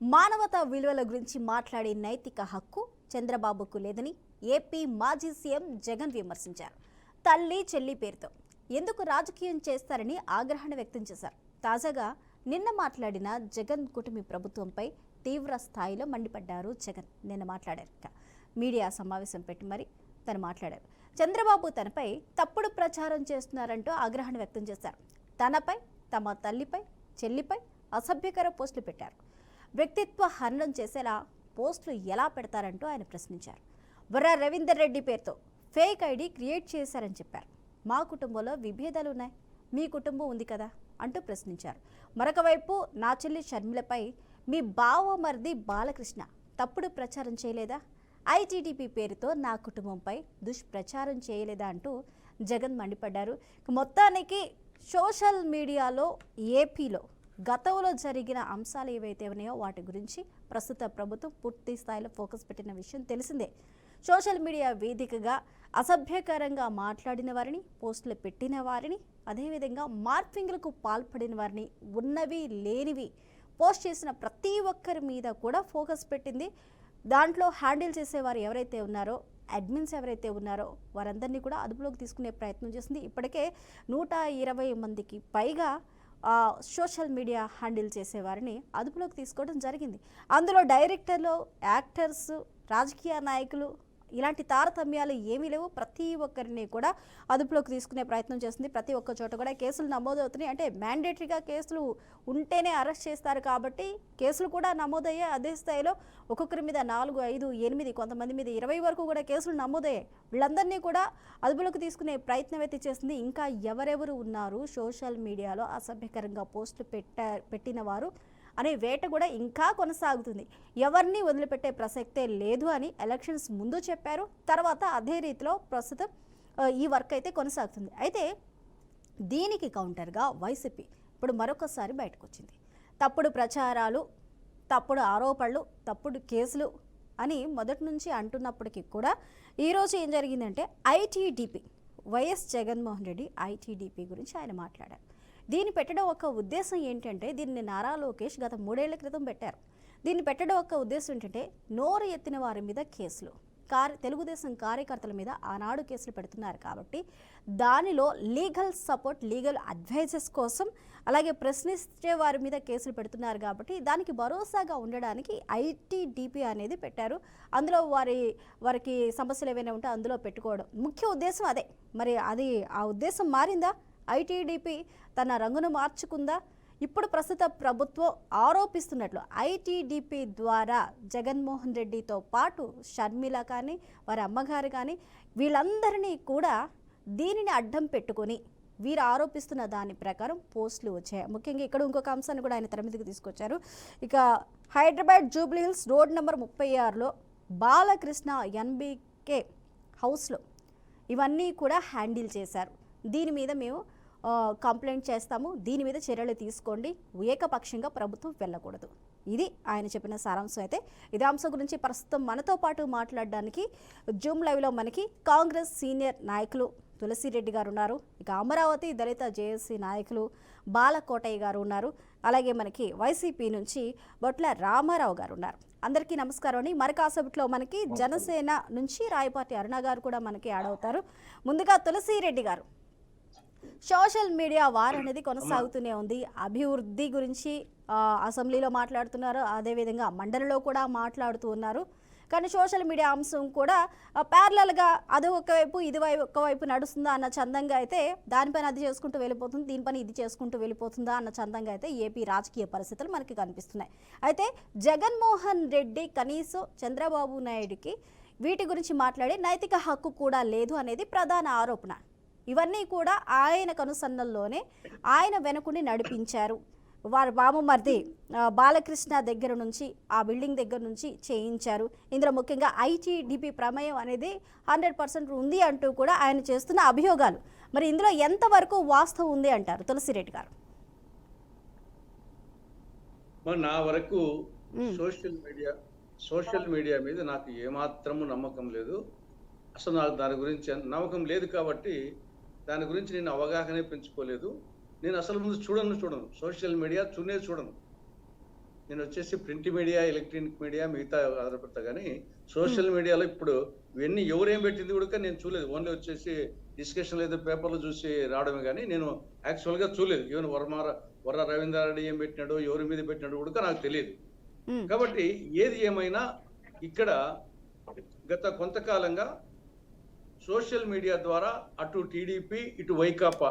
మానవతా విలువల గురించి మాట్లాడే నైతిక హక్కు చంద్రబాబుకు లేదని ఏపీ మాజీ సీఎం జగన్ విమర్శించారు. తల్లి చెల్లి పేరుతో ఎందుకు రాజకీయం చేస్తారని ఆగ్రహం వ్యక్తం చేశారు. తాజాగా నిన్న మాట్లాడిన జగన్ కుటుంబ ప్రభుత్వంపై తీవ్ర స్థాయిలో మండిపడ్డారు. జగన్ నిన్న మాట్లాడారు. మీడియా సమావేశం పెట్టి మరి తను మాట్లాడారు. చంద్రబాబు తనపై తప్పుడు ప్రచారం చేస్తున్నారంటూ ఆగ్రహం వ్యక్తం చేశారు. తనపై, తమ తల్లిపై, చెల్లిపై అసభ్యకర పోస్టులు పెట్టారు. వ్యక్తిత్వ హననం చేసేలా పోస్టులు ఎలా పెడతారంటూ ఆయన ప్రశ్నించారు. బుర్రా రవీందర్ రెడ్డి పేరుతో ఫేక్ ఐడి క్రియేట్ చేశారని చెప్పారు. మా కుటుంబంలో విభేదాలు ఉన్నాయి, మీ కుటుంబం ఉంది కదా అంటూ ప్రశ్నించారు. మరొక వైపు నా చెల్లి షర్మిలపై మీ బావమరిది బాలకృష్ణ తప్పుడు ప్రచారం చేయలేదా, ఐటీడీపీ పేరుతో నా కుటుంబంపై దుష్ప్రచారం చేయలేదా అంటూ జగన్ మండిపడ్డారు. మొత్తానికి సోషల్ మీడియాలో ఏపీలో గతంలో జరిగిన అంశాలు ఏవైతే ఉన్నాయో వాటి గురించి ప్రస్తుత ప్రభుత్వం పూర్తి స్థాయిలో ఫోకస్ పెట్టిన విషయం తెలిసిందే. సోషల్ మీడియా వేదికగా అసభ్యకరంగా మాట్లాడిన వారిని, పోస్టులు పెట్టిన వారిని, అదేవిధంగా మార్ఫింగ్లకు పాల్పడిన వారిని, ఉన్నవి లేనివి పోస్ట్ చేసిన ప్రతి ఒక్కరి మీద కూడా ఫోకస్ పెట్టింది. దాంట్లో హ్యాండిల్ చేసేవారు ఎవరైతే ఉన్నారో, అడ్మిన్స్ ఎవరైతే ఉన్నారో వారందరినీ కూడా అదుపులోకి తీసుకునే ప్రయత్నం చేసింది. ఇప్పటికే 120 మందికి పైగా సోషల్ మీడియా హ్యాండిల్ చేసేవారిని అదుపులోకి తీసుకోవడం జరిగింది. అందులో డైరెక్టర్లు, యాక్టర్స్, రాజకీయ నాయకులు ఇలాంటి తారతమ్యాలు ఏమీ లేవు. ప్రతి ఒక్కరిని కూడా అదుపులోకి తీసుకునే ప్రయత్నం చేస్తుంది. ప్రతి ఒక్క చోట కూడా కేసులు నమోదవుతున్నాయి. అంటే మ్యాండేటరీగా కేసులు ఉంటేనే అరెస్ట్ చేస్తారు కాబట్టి కేసులు కూడా నమోదయ్యాయి. అదే స్థాయిలో ఒక్కొక్కరి మీద 4, 5, 8, కొంతమంది మీద 20 వరకు కూడా కేసులు నమోదయ్యాయి. వీళ్ళందరినీ కూడా అదుపులోకి తీసుకునే ప్రయత్నం అయితే చేస్తుంది. ఇంకా ఎవరెవరు ఉన్నారు సోషల్ మీడియాలో అసభ్యకరంగా పోస్టులు పెట్టిన వారు అనే వేట కూడా ఇంకా కొనసాగుతుంది. ఎవరిని వదిలిపెట్టే ప్రసక్తే లేదు అని ఎలక్షన్స్ ముందు చెప్పారు. తర్వాత అదే రీతిలో ప్రస్తుతం ఈ వర్క్ అయితే కొనసాగుతుంది. అయితే దీనికి కౌంటర్గా వైసీపీ ఇప్పుడు మరొకసారి బయటకు వచ్చింది. తప్పుడు ప్రచారాలు, తప్పుడు ఆరోపణలు, తప్పుడు కేసులు అని మొదటి నుంచి అంటున్నప్పటికీ కూడా ఈరోజు ఏం జరిగిందంటే ITDP, YS Jaganmohan Reddy ITDP గురించి ఆయన మాట్లాడారు. దీన్ని పెట్టడం ఒక ఉద్దేశం ఏంటంటే, దీన్ని నారా లోకేష్ గత 3 ఏళ్ల క్రితం పెట్టారు. దీన్ని పెట్టడం ఒక ఉద్దేశం ఏంటంటే, నోరు ఎత్తిన వారి మీద కేసులు, తెలుగుదేశం కార్యకర్తల మీద ఆనాడు కేసులు పెడుతున్నారు కాబట్టి దానిలో లీగల్ సపోర్ట్, లీగల్ అడ్వైజెస్ కోసం, అలాగే ప్రశ్నించే వారి మీద కేసులు పెడుతున్నారు కాబట్టి దానికి భరోసాగా ఉండడానికి ఐటీడీపీ అనేది పెట్టారు. అందులో వారికి సమస్యలు ఏవైనా ఉంటే అందులో పెట్టుకోవడం ముఖ్య ఉద్దేశం అదే. మరి అది ఆ ఉద్దేశం మారిందా? ఐటీడీపీ తన రంగును మార్చుకుందా? ఇప్పుడు ప్రస్తుత ప్రభుత్వం ఆరోపిస్తున్నట్లు ఐటీడీపీ ద్వారా జగన్మోహన్ రెడ్డితో పాటు షర్మిల కానీ, వారి అమ్మగారు కానీ వీళ్ళందరినీ కూడా దీనిని అడ్డం పెట్టుకొని వీరు ఆరోపిస్తున్న దాని ప్రకారం పోస్టులు వచ్చాయి. ముఖ్యంగా ఇక్కడ ఇంకొక అంశాన్ని కూడా ఆయన తెర మీదకి తీసుకొచ్చారు. ఇక హైదరాబాద్ జూబ్లీ హిల్స్ రోడ్ నెంబర్ 36లో బాలకృష్ణ ఎన్బీకే హౌస్లో ఇవన్నీ కూడా హ్యాండిల్ చేశారు. దీని మీద మేము కంప్లైంట్ చేస్తాము, దీని మీద చర్యలు తీసుకోండి, ఏకపక్షంగా ప్రభుత్వం వెళ్ళకూడదు. ఇది ఆయన చెప్పిన సారాంశం. అయితే ఇదే అంశం గురించి ప్రస్తుతం మనతో పాటు మాట్లాడడానికి జూమ్ లైవ్లో మనకి కాంగ్రెస్ సీనియర్ నాయకులు తులసిరెడ్డి గారు ఉన్నారు. ఇక అమరావతి దళిత జేఏసీ నాయకులు బాలకోటయ్య గారు ఉన్నారు. అలాగే మనకి వైసీపీ నుంచి బొట్ల రామారావు గారు ఉన్నారు. అందరికీ నమస్కారం అండి. మరి కాసేపట్లో మనకి జనసేన నుంచి రాయపాటి అరుణ గారు కూడా మనకి యాడ్ అవుతారు. ముందుగా తులసిరెడ్డి గారు, సోషల్ మీడియా వార్ అనేది కొనసాగుతూనే ఉంది. అభివృద్ధి గురించి అసెంబ్లీలో మాట్లాడుతున్నారు, అదేవిధంగా మండలిలో కూడా మాట్లాడుతూ ఉన్నారు. కానీ సోషల్ మీడియా అంశం కూడా ప్యారలల్గా అది ఒకవైపు ఇది ఒకవైపు నడుస్తుందా అన్న చందంగా అయితే దానిపైన అది చేసుకుంటూ వెళ్ళిపోతుంది, దీనిపైన ఇది చేసుకుంటూ వెళ్ళిపోతుందా అన్న చందంగా అయితే ఏపీ రాజకీయ పరిస్థితులు మనకి కనిపిస్తున్నాయి. అయితే జగన్మోహన్ రెడ్డి కనీసం చంద్రబాబు నాయుడికి వీటి గురించి మాట్లాడే నైతిక హక్కు కూడా లేదు అనేది ప్రధాన ఆరోపణ. ఇవన్నీ కూడా ఆయన కనుసన్నల్లోనే ఆయన వెనుకుని నడిపించారు. వారి బామ్మమర్ది బాలకృష్ణ దగ్గర నుంచి, ఆ బిల్డింగ్ దగ్గర నుంచి చేయించారు. ఇందులో ముఖ్యంగా ఐటీడీపీ ప్రమేయం అనేది 100% ఉంది అంటూ కూడా ఆయన చేస్తున్న అభియోగాలు. మరి ఇందులో ఎంతవరకు వాస్తవం ఉంది అంటారు తులసిరెడ్డి గారు? నా వరకు సోషల్ మీడియా మీద నాకు ఏమాత్రము నమ్మకం లేదు. అసలు నాకు దాని గురించి నమ్మకం లేదు కాబట్టి దాని గురించి నేను అవగాహన పెంచుకోలేదు. నేను అసలు ముందు చూడను సోషల్ మీడియా చూడను. నేను వచ్చేసి ప్రింట్ మీడియా, ఎలక్ట్రానిక్ మీడియా మిగతా ఆధారపడతా కానీ సోషల్ మీడియాలో ఇప్పుడు ఇవన్నీ ఎవరేం పెట్టింది కూడా నేను చూడలేదు. ఓన్లీ వచ్చేసి డిస్కషన్ లేదా పేపర్లో చూసి రావడమే కానీ నేను యాక్చువల్గా చూడలేదు. ఈవెన్ వర్ర రవీంద్రారెడ్డి ఏం పెట్టినాడో, ఎవరి మీద పెట్టినాడో కూడా నాకు తెలియదు. కాబట్టి ఏది ఏమైనా ఇక్కడ గత కొంతకాలంగా సోషల్ మీడియా ద్వారా అటు టీడీపీ, ఇటు వైకాపా,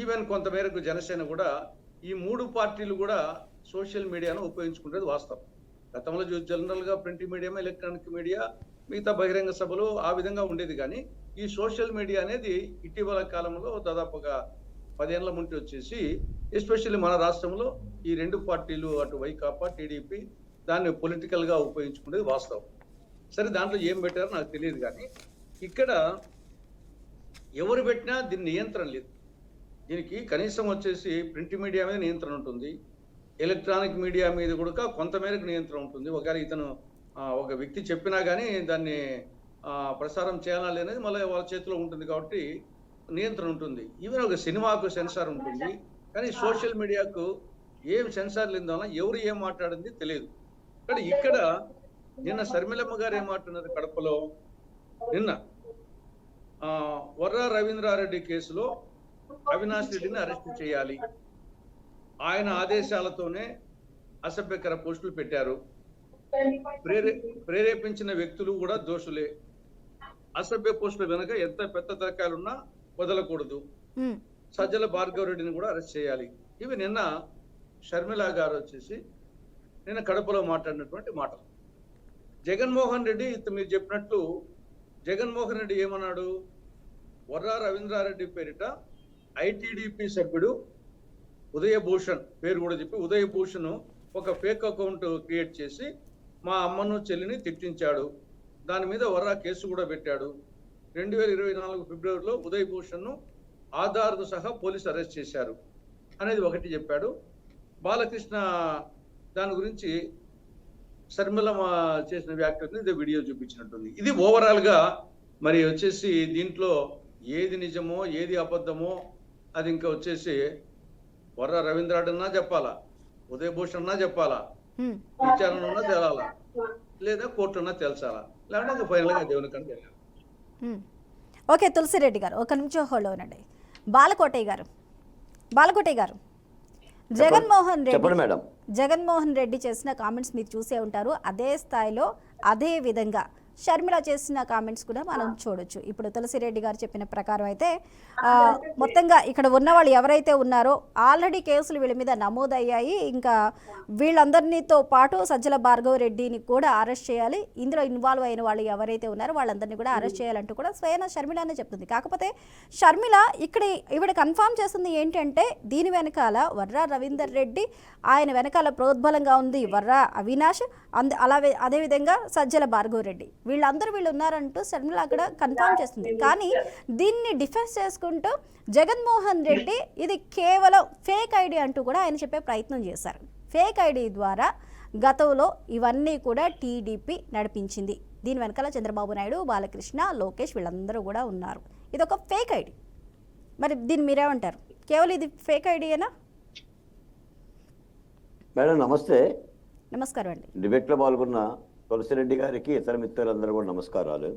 ఈవెన్ కొంతమేరకు జనసేన కూడా, ఈ 3 పార్టీలు కూడా సోషల్ మీడియాను ఉపయోగించుకునేది వాస్తవం. గతంలో జనరల్గా ప్రింట్ మీడియా, ఎలక్ట్రానిక్ మీడియా, మిగతా బహిరంగ సభలు ఆ విధంగా ఉండేది. కానీ ఈ సోషల్ మీడియా అనేది ఇటీవల కాలంలో దాదాపుగా 10 ఏళ్ల ముందు వచ్చేసి ఎస్పెషల్లీ మన రాష్ట్రంలో ఈ 2 పార్టీలు అటు వైకాపా, టీడీపీ దాన్ని పొలిటికల్గా ఉపయోగించుకునేది వాస్తవం. సరే, దాంట్లో ఏం పెట్టారో నాకు తెలియదు. కానీ ఇక్కడ ఎవరు పెట్టినా దీని నియంత్రణ లేదు. దీనికి కనీసం వచ్చేసి ప్రింట్ మీడియా మీద నియంత్రణ ఉంటుంది, ఎలక్ట్రానిక్ మీడియా మీద కూడా కొంతమేరకు నియంత్రణ ఉంటుంది. ఒకవేళ ఇతను ఒక వ్యక్తి చెప్పినా కానీ దాన్ని ప్రసారం చేయాలి అనేది మళ్ళీ వాళ్ళ చేతిలో ఉంటుంది కాబట్టి నియంత్రణ ఉంటుంది. ఈవెన్ ఒక సినిమాకు సెన్సార్ ఉంటుంది, కానీ సోషల్ మీడియాకు ఏం సెన్సార్ లేని ఎవరు ఏం మాట్లాడింది తెలియదు. కానీ ఇక్కడ నిన్న శర్మిలమ్మ గారు ఏం మాట్లాడినారు కడపలో, నిన్న వర్ర రవీంద్రారెడ్డి కేసులో అవినాష్ రెడ్డిని అరెస్ట్ చేయాలి, ఆయన ఆదేశాలతోనే అసభ్యకర పోస్టులు పెట్టారు, ప్రేరేపించిన వ్యక్తులు కూడా దోషులే, అసభ్య పోస్టుల వెనుక ఎంత పెద్ద తరకాలున్నా వదలకూడదు, సజ్జల భార్గవ రెడ్డిని కూడా అరెస్ట్ చేయాలి. ఇవి నిన్న షర్మిల గారు వచ్చేసి నిన్న కడపలో మాట్లాడినటువంటి మాటలు. జగన్మోహన్ రెడ్డి మీరు చెప్పినట్లు జగన్మోహన్ రెడ్డి ఏమన్నాడు, వర్ర రవీంద్రారెడ్డి పేరిట ఐటీడీపీ సభ్యుడు ఉదయభూషణ్ పేరు కూడా చెప్పి ఉదయభూషణ్ ఒక ఫేక్ అకౌంట్ క్రియేట్ చేసి మా అమ్మను చెల్లిని తిట్టించాడు, దాని మీద వర్ర కేసు కూడా పెట్టాడు. 2024 ఫిబ్రవరిలో ఉదయభూషణ్ ఆధార్తో సహా పోలీసు అరెస్ట్ చేశారు అనేది ఒకటి చెప్పాడు. బాలకృష్ణ దాని గురించి శర్మిల చేసిన వ్యాఖ్యని ఇది వీడియో చూపించినట్టుంది. ఇది ఓవరాల్గా మరి వచ్చేసి దీంట్లో ఏది నిజమో ఏది అబద్ధమో అది ఇంకా వచ్చేసి వర్ర రవీంద్రారెడ్డి అన్నా చెప్పాలా, ఉదయభూషణ్ అన్నా చెప్పాలా, విచారణ ఉన్నా తేలాలా, లేదా కోర్టు అన్నా తేల్చాలా, లేదంటే ఫైనల్గా దేవుని కన్నా తెలియాలి. ఓకే, తులసిరెడ్డి గారు ఒక నిమిషం హోల్డ్ అవునండి. బాలకోటయ్య గారు జగన్మోహన్ రెడ్డి చేసిన కామెంట్స్ మీరు చూసే ఉంటారు. అదే స్థాయిలో అదే విధంగా షర్మిల చేసిన కామెంట్స్ కూడా మనం చూడొచ్చు. ఇప్పుడు తులసిరెడ్డి గారు చెప్పిన ప్రకారం అయితే మొత్తంగా ఇక్కడ ఉన్న వాళ్ళు ఎవరైతే ఉన్నారో ఆల్రెడీ కేసులు వీళ్ళ మీద నమోదయ్యాయి. ఇంకా వీళ్ళందరినీతో పాటు సజ్జల భార్గవ రెడ్డిని కూడా అరెస్ట్ చేయాలి, ఇందులో ఇన్వాల్వ్ అయిన వాళ్ళు ఎవరైతే ఉన్నారో వాళ్ళందరినీ కూడా అరెస్ట్ చేయాలంటూ కూడా స్వయం షర్మిలనే చెప్తుంది. కాకపోతే షర్మిల ఇక్కడ కన్ఫామ్ చేస్తుంది ఏంటంటే దీని వెనకాల వర్ర రవీందర్ రెడ్డి, ఆయన వెనకాల ప్రోద్బలంగా ఉంది వర్ర అవినాష్, అదేవిధంగా సజ్జల భార్గవ రెడ్డి, వీళ్ళు ఉన్నారంటూ షర్మిల అక్కడ కన్ఫర్మ్ చేస్తుంది. కానీ దీన్ని డిఫెన్స్ చేసుకుంటూ జగన్మోహన్ రెడ్డి ఇది కేవలం ఫేక్ ఐడి అంటూ కూడా ఆయన చెప్పే ప్రయత్నం చేశారు. ఫేక్ ఐడి ద్వారా గతంలో ఇవన్నీ కూడా టీడీపీ నడిపించింది, దీని వెనకాల చంద్రబాబు నాయుడు, బాలకృష్ణ, లోకేష్ వీళ్ళందరూ కూడా ఉన్నారు, ఇది ఒక ఫేక్ ఐడి. మరి దీన్ని మీరేమంటారు? కేవలం ఇది ఫేక్ ఐడియేనా? మేడం నమస్తే. నమస్కారం అండి. డిబేట్లో పాల్గొన్న తులసిరెడ్డి గారికి ఇతర మిత్రులందరూ కూడా నమస్కారాలు.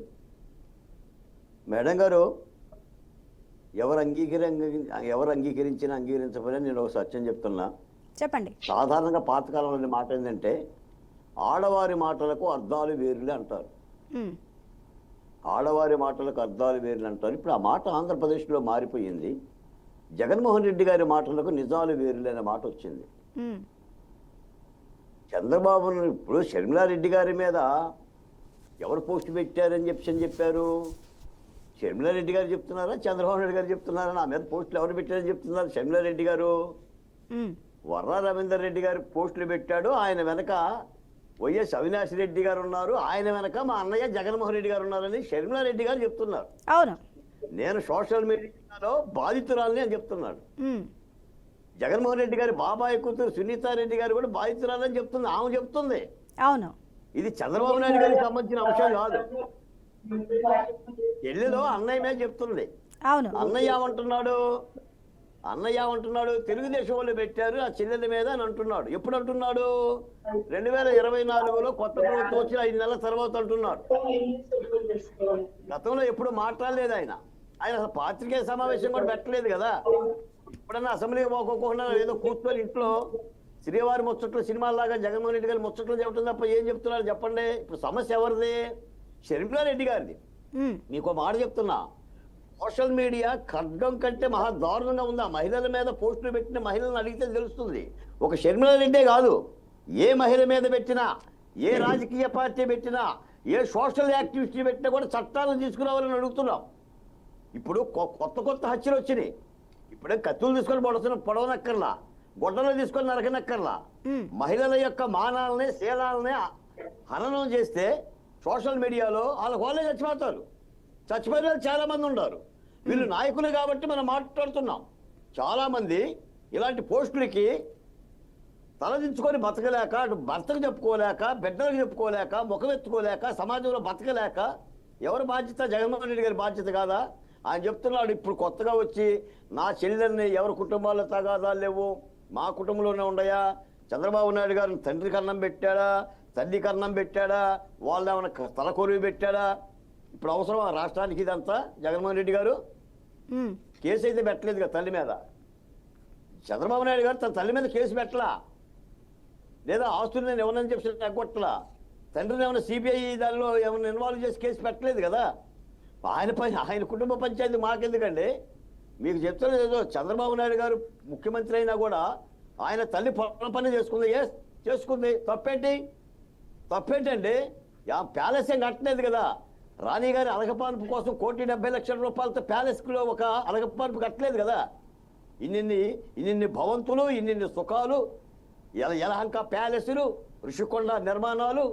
మేడం గారు, ఎవరు అంగీకరించినా అంగీకరించకపోయినా నేను ఒక సత్యం చెప్తున్నా. చెప్పండి. సాధారణంగా పాతకాలంలో మాట ఏంటంటే ఆడవారి మాటలకు అర్థాలు వేరులే అంటారు. ఆడవారి మాటలకు అర్థాలు వేరులే అంటారు. ఇప్పుడు ఆ మాట ఆంధ్రప్రదేశ్లో మారిపోయింది. జగన్మోహన్ రెడ్డి గారి మాటలకు నిజాలు వేరులే అనే మాట వచ్చింది. చంద్రబాబు ఇప్పుడు షర్మిలారెడ్డి గారి మీద ఎవరు పోస్ట్ పెట్టారని చెప్పారు? షర్మిలారెడ్డి గారు చెప్తున్నారా, చంద్రబాబు నాయుడు గారు చెప్తున్నారా? నా మీద పోస్టులు ఎవరు పెట్టారని చెప్తున్నారు? షర్మిలారెడ్డి గారు. వర్ర రవీందర్ రెడ్డి గారు పోస్టులు పెట్టాడు, ఆయన వెనక వైఎస్ అవినాష్ రెడ్డి గారు ఉన్నారు, ఆయన వెనక మా అన్నయ్య జగన్మోహన్ రెడ్డి గారు ఉన్నారని షర్మిలారెడ్డి గారు చెప్తున్నారు. అవును, నేను సోషల్ మీడియాలో బాధితురాలని అని చెప్తున్నాడు. జగన్మోహన్ రెడ్డి గారి బాబాయ్ కూతురు సునీతారెడ్డి గారు కూడా బాధితురాలని చెప్తుంది, ఆమె చెప్తుంది. అవును, ఇది చంద్రబాబు నాయుడు గారికి సంబంధించిన అంశం కాదు. ఢిల్లీలో అన్నయ్య మీద చెప్తుంది. అవును, అన్నయ్య ఏమంటున్నాడు? అన్నయ్య అంటున్నాడు తెలుగుదేశం వాళ్ళు పెట్టారు ఆ చెల్లెల మీద అని అంటున్నాడు. ఎప్పుడు అంటున్నాడు? 2024లో కొత్త ప్రభుత్వం వచ్చిన 5 నెలల తర్వాత అంటున్నాడు. గతంలో ఎప్పుడు మాట్లాడలేదు ఆయన అసలు పాత్రికేయ సమావేశం కూడా పెట్టలేదు కదా. ఇప్పుడన్నా అసెంబ్లీకి పోకోకుండా ఏదో కూర్చొని ఇంట్లో శ్రీవారి ముచ్చట్లు సినిమాలాగా జగన్మోహన్ రెడ్డి గారి ముచ్చట్లు చెబుతుంది తప్ప ఏం చెప్తున్నారు చెప్పండి. ఇప్పుడు సమస్య ఎవరిది? షర్మిలారెడ్డి గారిది. మీకు మాట చెప్తున్నా, సోషల్ మీడియా ఖడ్గం కంటే మహా దారుణంగా ఉంది. ఆ మహిళల మీద పోస్టులు పెట్టిన మహిళలను అడిగితే తెలుస్తుంది. ఒక షర్మిలారెడ్డే కాదు, ఏ మహిళ మీద పెట్టినా, ఏ రాజకీయ పార్టీ పెట్టినా, ఏ సోషల్ యాక్టివిటీ పెట్టినా కూడా చట్టాలను తీసుకురావాలని అడుగుతున్నాం. ఇప్పుడు కొత్త హత్యలు వచ్చినాయి. ఇప్పుడే కత్తులు తీసుకొని పొడవనక్కర్లా, గొడ్డలు తీసుకొని నరకనక్కర్లా. మహిళల యొక్క మానాలని శీలాలని హననం చేస్తే సోషల్ మీడియాలో వాళ్ళే చచ్చిపోతారు. చచ్చిపోయిన వాళ్ళు చాలా మంది ఉన్నారు. వీళ్ళు నాయకులు కాబట్టి మనం మాట్లాడుతున్నాం. చాలా మంది ఇలాంటి పోస్టులకి తలదించుకొని బతకలేక, అటు భర్తకు చెప్పుకోలేక, బిడ్డలకు చెప్పుకోలేక, ముఖం ఎత్తుకోలేక, సమాజంలో బతకలేక ఎవరు బాధ్యత? జగన్మోహన్ రెడ్డి గారి బాధ్యత కాదా? ఆయన చెప్తున్నాడు ఇప్పుడు కొత్తగా వచ్చి నా చెల్లెల్ని ఎవరి కుటుంబాల్లో తగాదాలు లేవు, మా కుటుంబంలోనే ఉండయా, చంద్రబాబు నాయుడు గారిని తండ్రికి అన్నం పెట్టాడా, తల్లికి అన్నం పెట్టాడా, వాళ్ళు ఏమైనా తలకొరివి పెట్టాడా? ఇప్పుడు అవసరం ఆ రాష్ట్రానికి ఇదంతా? జగన్మోహన్ రెడ్డి గారు కేసు అయితే పెట్టలేదు కదా తల్లి మీద. చంద్రబాబు నాయుడు గారు తన తల్లి మీద కేసు పెట్టలా, లేదా ఆస్తులు నేను ఎవరని చెప్పి తగ్గొట్టలా, తండ్రిని ఏమైనా సిబిఐ దానిలో ఏమైనా ఇన్వాల్వ్ చేసి కేసు పెట్టలేదు కదా. ఆయన కుటుంబ పంచాయతీ మాకెందుకండి? మీకు చెప్తున్నది ఏదో చంద్రబాబు నాయుడు గారు ముఖ్యమంత్రి అయినా కూడా ఆయన తల్లి పొలం పని చేసుకుంది తప్పేంటండి? ప్యాలెస్ ఏం కట్టలేదు కదా. రాణి గారి అలగపాన్పు కోసం 1,70,00,000 రూపాయలతో ప్యాలెస్లో ఒక అలగపాన్పు కట్టలేదు కదా. ఇన్ని భవంతులు, ఇన్ని సుఖాలు, యలహంక ప్యాలెస్లు, ఋషికొండ నిర్మాణాలు,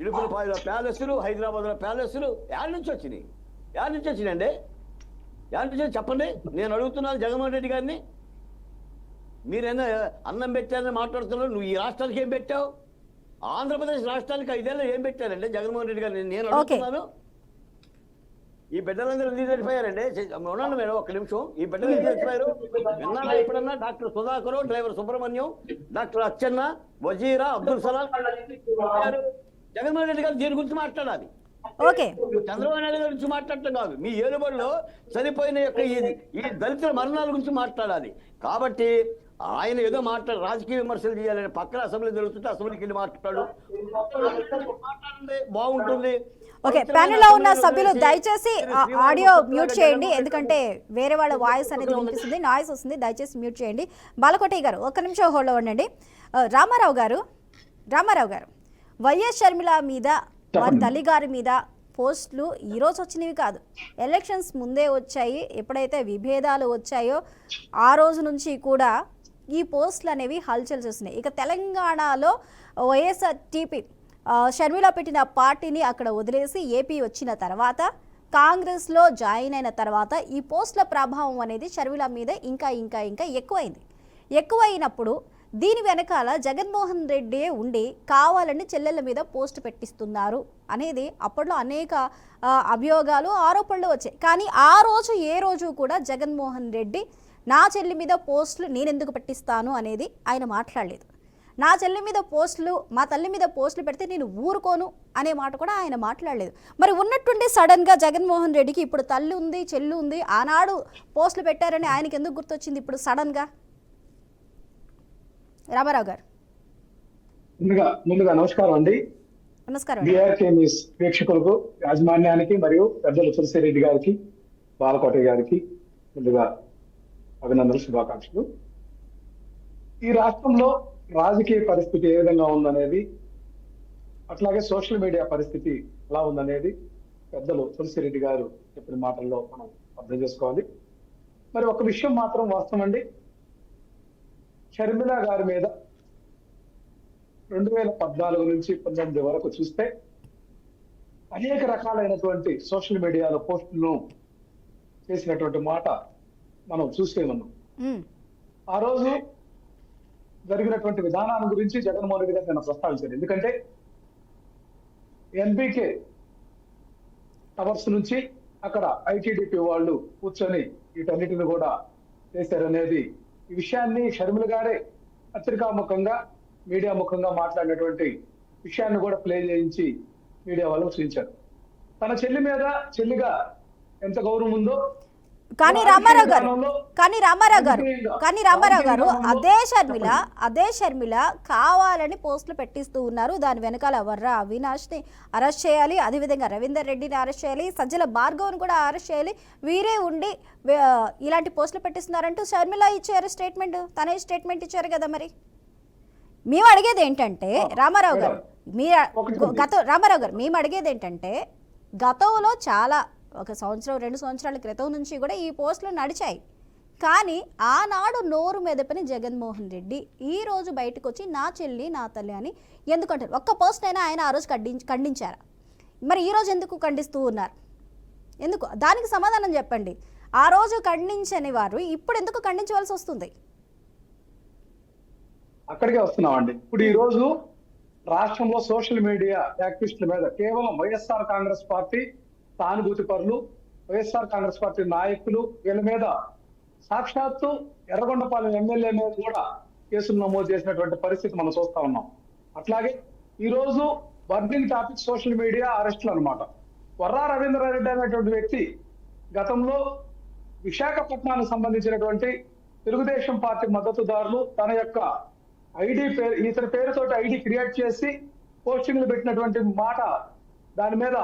ఇడుపులపాయలో ప్యాలెస్లు, హైదరాబాద్లో ప్యాలెస్లు యాడ్ నుంచి వచ్చినాయండి? చెప్పండి. నేను అడుగుతున్నాను జగన్మోహన్ రెడ్డి గారిని, మీరైనా అన్నం పెట్టారని మాట్లాడుతున్నారు. నువ్వు ఈ రాష్ట్రానికి ఏం పెట్టావు? ఆంధ్రప్రదేశ్ రాష్ట్రానికి 5 ఏళ్ళు ఏం పెట్టారండి జగన్మోహన్ రెడ్డి గారిని? నేను అడుగుతున్నాను. ఈ బిడ్డలందరూ ఎందుకు చచ్చిపోయారండి? ఉండండి మేడం ఒక్క నిమిషం. ఈ బిడ్డలు ఎందుకు చచ్చిపోయారు విన్నారా ఎప్పుడన్నా? Doctor Sudhakar, driver Subrahmanyam, doctor Atchanna, Vazira, Abdul Salam. Jaganmohan Reddy garu దీని గురించి మాట్లాడాలి. చంద్రబాబు నాయుడు గారి గురించి మాట్లాడటం కాదు. మీ ఏలుబడిలో చనిపోయిన యొక్క ఈ దళితుల మరణాల గురించి మాట్లాడాలి. కాబట్టి ఆయన ఏదో రాజకీయ విమర్శలు చేయాలని పక్కన అసెంబ్లీ జరుగుతుంటే అసెంబ్లీకి వెళ్ళి మాట్లాడండి, బాగుంటుంది. ఓకే, ప్యానెల్లో ఉన్న సభ్యులు దయచేసి ఆడియో మ్యూట్ చేయండి, ఎందుకంటే వేరే వాళ్ళ వాయిస్ అనేది వినిపిస్తుంది, నాయిస్ వస్తుంది. దయచేసి మ్యూట్ చేయండి. బాలకోటయ్య గారు ఒక్క నిమిషం హోల్డ్లో ఉండండి. రామారావు గారు వైఎస్ షర్మిల మీద, వారి తల్లి గారి మీద పోస్టులు ఈరోజు వచ్చినవి కాదు, ఎలక్షన్స్ ముందే వచ్చాయి. ఎప్పుడైతే విభేదాలు వచ్చాయో ఆ రోజు నుంచి కూడా ఈ పోస్టులు అనేవి హల్చల్ చేస్తున్నాయి. ఇక తెలంగాణలో వైఎస్ఆర్టీపీ షర్మిల పెట్టిన పార్టీని అక్కడ వదిలేసి ఏపీ వచ్చిన తర్వాత, కాంగ్రెస్లో జాయిన్ అయిన తర్వాత ఈ పోస్టుల ప్రభావం అనేది షర్మిల మీద ఇంకా ఎక్కువైనప్పుడు దీని వెనకాల జగన్మోహన్ రెడ్డి ఉండి కావాలని చెల్లెళ్ళ మీద పోస్ట్ పెట్టిస్తున్నారు అనేది అప్పట్లో అనేక అభియోగాలు, ఆరోపణలు వచ్చాయి. కానీ ఆ రోజు ఏ రోజు కూడా జగన్మోహన్ రెడ్డి నా చెల్లి మీద పోస్టులు నేనెందుకు పెట్టిస్తాను అనేది ఆయన మాట్లాడలేదు. నా చెల్లి మీద పోస్టులు, మా తల్లి మీద పోస్టులు పెడితే నేను ఊరుకోను అనే మాట కూడా ఆయన మాట్లాడలేదు. మరి ఉన్నట్టుండి సడన్గా జగన్మోహన్ రెడ్డికి ఇప్పుడు తల్లి ఉంది, చెల్లి ఉంది, ఆనాడు పోస్టులు పెట్టారని ఆయనకి ఎందుకు గుర్తొచ్చింది ఇప్పుడు సడన్గా? రామారావు గారు ముందుగా నమస్కారం అండి. నమస్కారం. బీఆర్కే న్యూస్ ప్రేక్షకులకు, యాజమాన్యానికి మరియు పెద్దలు తులసిరెడ్డి గారికి, బాలకోటయ్య గారికి ముందుగా అభినందనలు, శుభాకాంక్షలు. ఈ రాష్ట్రంలో రాజకీయ పరిస్థితి ఏ విధంగా ఉందనేది, అట్లాగే సోషల్ మీడియా పరిస్థితి ఎలా ఉందనేది పెద్దలు తులసిరెడ్డి గారు చెప్పిన మాటల్లో మనం అర్థం చేసుకోవాలి. మరి ఒక విషయం మాత్రం వాస్తవం అండి, షర్మిల గారి మీద 2014 నుంచి 19 వరకు చూస్తే అనేక రకాలైనటువంటి సోషల్ మీడియాలో పోస్టులను చేసినటువంటి మాట మనం చూసే ఉన్నాం. ఆ రోజు జరిగినటువంటి విధానాన్ని గురించి జగన్మోహన్ రెడ్డి గారు నేను ప్రస్తావించాను. ఎందుకంటే ఎన్బికే టవర్స్ నుంచి అక్కడ ఐటీడీపీ వాళ్ళు కూర్చొని వీటన్నిటిని కూడా చేశారనేది ఈ విషయాన్ని షర్మిల గారే పత్రికా ముఖంగా మీడియా ముఖంగా మాట్లాడినటువంటి విషయాన్ని కూడా ప్లే చేయించి మీడియా వాళ్ళకు చూపించారు. తన చెల్లి మీద చెల్లిగా ఎంత గౌరవం ఉందో కానీ రామారావు గారు అదే షర్మిల కావాలని పోస్టులు పెట్టిస్తూ ఉన్నారు. దాని వెనకాల వర్ర అవినాష్ని అరెస్ట్ చేయాలి, అదేవిధంగా రవీందర్ రెడ్డిని అరెస్ట్ చేయాలి, సజ్జల భార్గవ్ని కూడా అరెస్ట్ చేయాలి, వీరే ఉండి ఇలాంటి పోస్టులు పెట్టిస్తున్నారంటూ షర్మిల ఇచ్చారు స్టేట్మెంట్. తనే స్టేట్మెంట్ ఇచ్చారు కదా. మరి మేము అడిగేది ఏంటంటే రామారావు గారు మేము అడిగేది ఏంటంటే గతంలో చాలా 1 సంవత్సరం 2 సంవత్సరాల క్రితం నుంచి కూడా ఈ పోస్టులు నడిచాయి. కానీ ఆనాడు నోరు మెదపని జగన్మోహన్ రెడ్డి ఈ రోజు బయటకు వచ్చి నా చెల్లి నా తల్లి అని ఎందుకంటారు? ఒక్క పోస్ట్ అయినా ఆయన ఆ రోజు ఖండించారా? మరి ఈ రోజు ఎందుకు ఖండిస్తూ ఉన్నారు? ఎందుకు? దానికి సమాధానం చెప్పండి. ఆ రోజు ఖండించని వారు ఇప్పుడు ఎందుకు ఖండించవలసి వస్తుంది? అక్కడికే వస్తున్నామండి. ఇప్పుడు ఈ రోజు రాష్ట్రంలో సోషల్ మీడియా యాక్టివిస్టుల మీద కేవలం వైఎస్ఆర్ కాంగ్రెస్ పార్టీ సానుభూతి పరులు, వైఎస్ఆర్ కాంగ్రెస్ పార్టీ నాయకులు వీళ్ళ మీద సాక్షాత్తు ఎర్రగొండపాలెం ఎమ్మెల్యే మీద కూడా కేసులు నమోదు చేసినటువంటి పరిస్థితి మనం చూస్తా ఉన్నాం. అట్లాగే ఈ రోజు బర్నింగ్ టాపిక్ సోషల్ మీడియా అరెస్టులు అనమాట. వర్రా రవీంద్రారెడ్డి అనేటువంటి వ్యక్తి గతంలో విశాఖపట్నానికి సంబంధించినటువంటి తెలుగుదేశం పార్టీ మద్దతుదారులు తన యొక్క ఐడి పేరు ఇతని పేరుతోటి ఐడి క్రియేట్ చేసి పోస్టింగ్లు పెట్టినటువంటి మాట, దాని మీద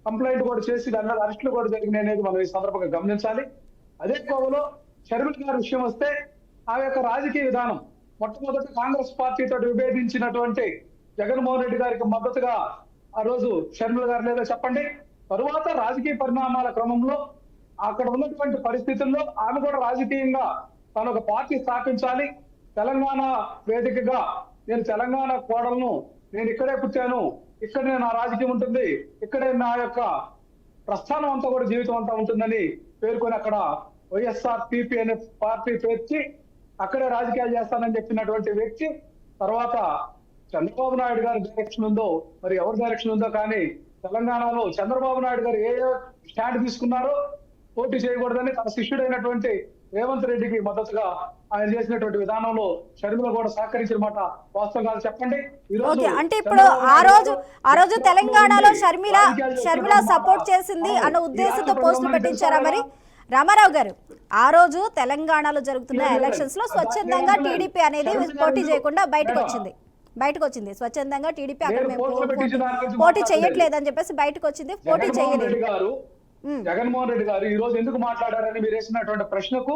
కంప్లైంట్ కూడా చేసి దాని మీద అరెస్టులు కూడా జరిగినాయి అనేది మనం ఈ సందర్భంగా గమనించాలి. అదే కోవలో షర్మిల గారి విషయం వస్తే ఆ యొక్క రాజకీయ విధానం మొట్టమొదటి కాంగ్రెస్ పార్టీతో విభేదించినటువంటి జగన్మోహన్ రెడ్డి గారికి మద్దతుగా ఆ రోజు షర్మిల గారు లేదో చెప్పండి. తరువాత రాజకీయ పరిణామాల క్రమంలో అక్కడ ఉన్నటువంటి పరిస్థితుల్లో ఆమె కూడా రాజకీయంగా తను ఒక పార్టీ స్థాపించాలి, తెలంగాణ వేదికగా నేను తెలంగాణ కోడలను, నేను ఇక్కడే పుట్టాను, ఇక్కడనే నా రాజకీయం ఉంటుంది, ఇక్కడే నా యొక్క ప్రస్థానం అంతా కూడా జీవితం అంతా ఉంటుందని పేర్కొని అక్కడ వైఎస్ఆర్ పిపి అనే పార్టీ పేర్చి అక్కడే రాజకీయాలు చేస్తానని చెప్పినటువంటి వ్యక్తి తర్వాత చంద్రబాబు నాయుడు గారి డైరెక్షన్ ఉందో మరి ఎవరి డైరెక్షన్ ఉందో కానీ తెలంగాణలో చంద్రబాబు నాయుడు గారు ఏ స్టాండ్ తీసుకున్నారో పోటీ చేయకూడదని తన శిష్యుడైనటువంటి రేవంత్ రెడ్డికి మద్దతుగా ఆయన చేసినటువంటి విధానంలో షర్మిల కూడా సహకరించిన మాట వాస్తవం కాదు చెప్పండి. అంటే ఇప్పుడు ఆ రోజు తెలంగాణలో షర్మిల సపోర్ట్ చేసింది అన్న ఉద్దేశంతో పోస్టులు పెట్టించారా? మరి రామారావు గారు, ఆ రోజు తెలంగాణలో జరుగుతున్న ఎలక్షన్స్ లో స్వచ్ఛందంగా టీడీపీ అనేది పోటీ చేయకుండా బయటకు వచ్చింది. స్వచ్ఛందంగా టీడీపీ అక్కడ మేము పోటీ చేయట్లేదని చెప్పేసి బయటకు వచ్చింది, పోటీ చేయలేదు. జగన్మోహన్ రెడ్డి గారు ఈ రోజు ఎందుకు మాట్లాడారని మీరు వేసినటువంటి ప్రశ్నకు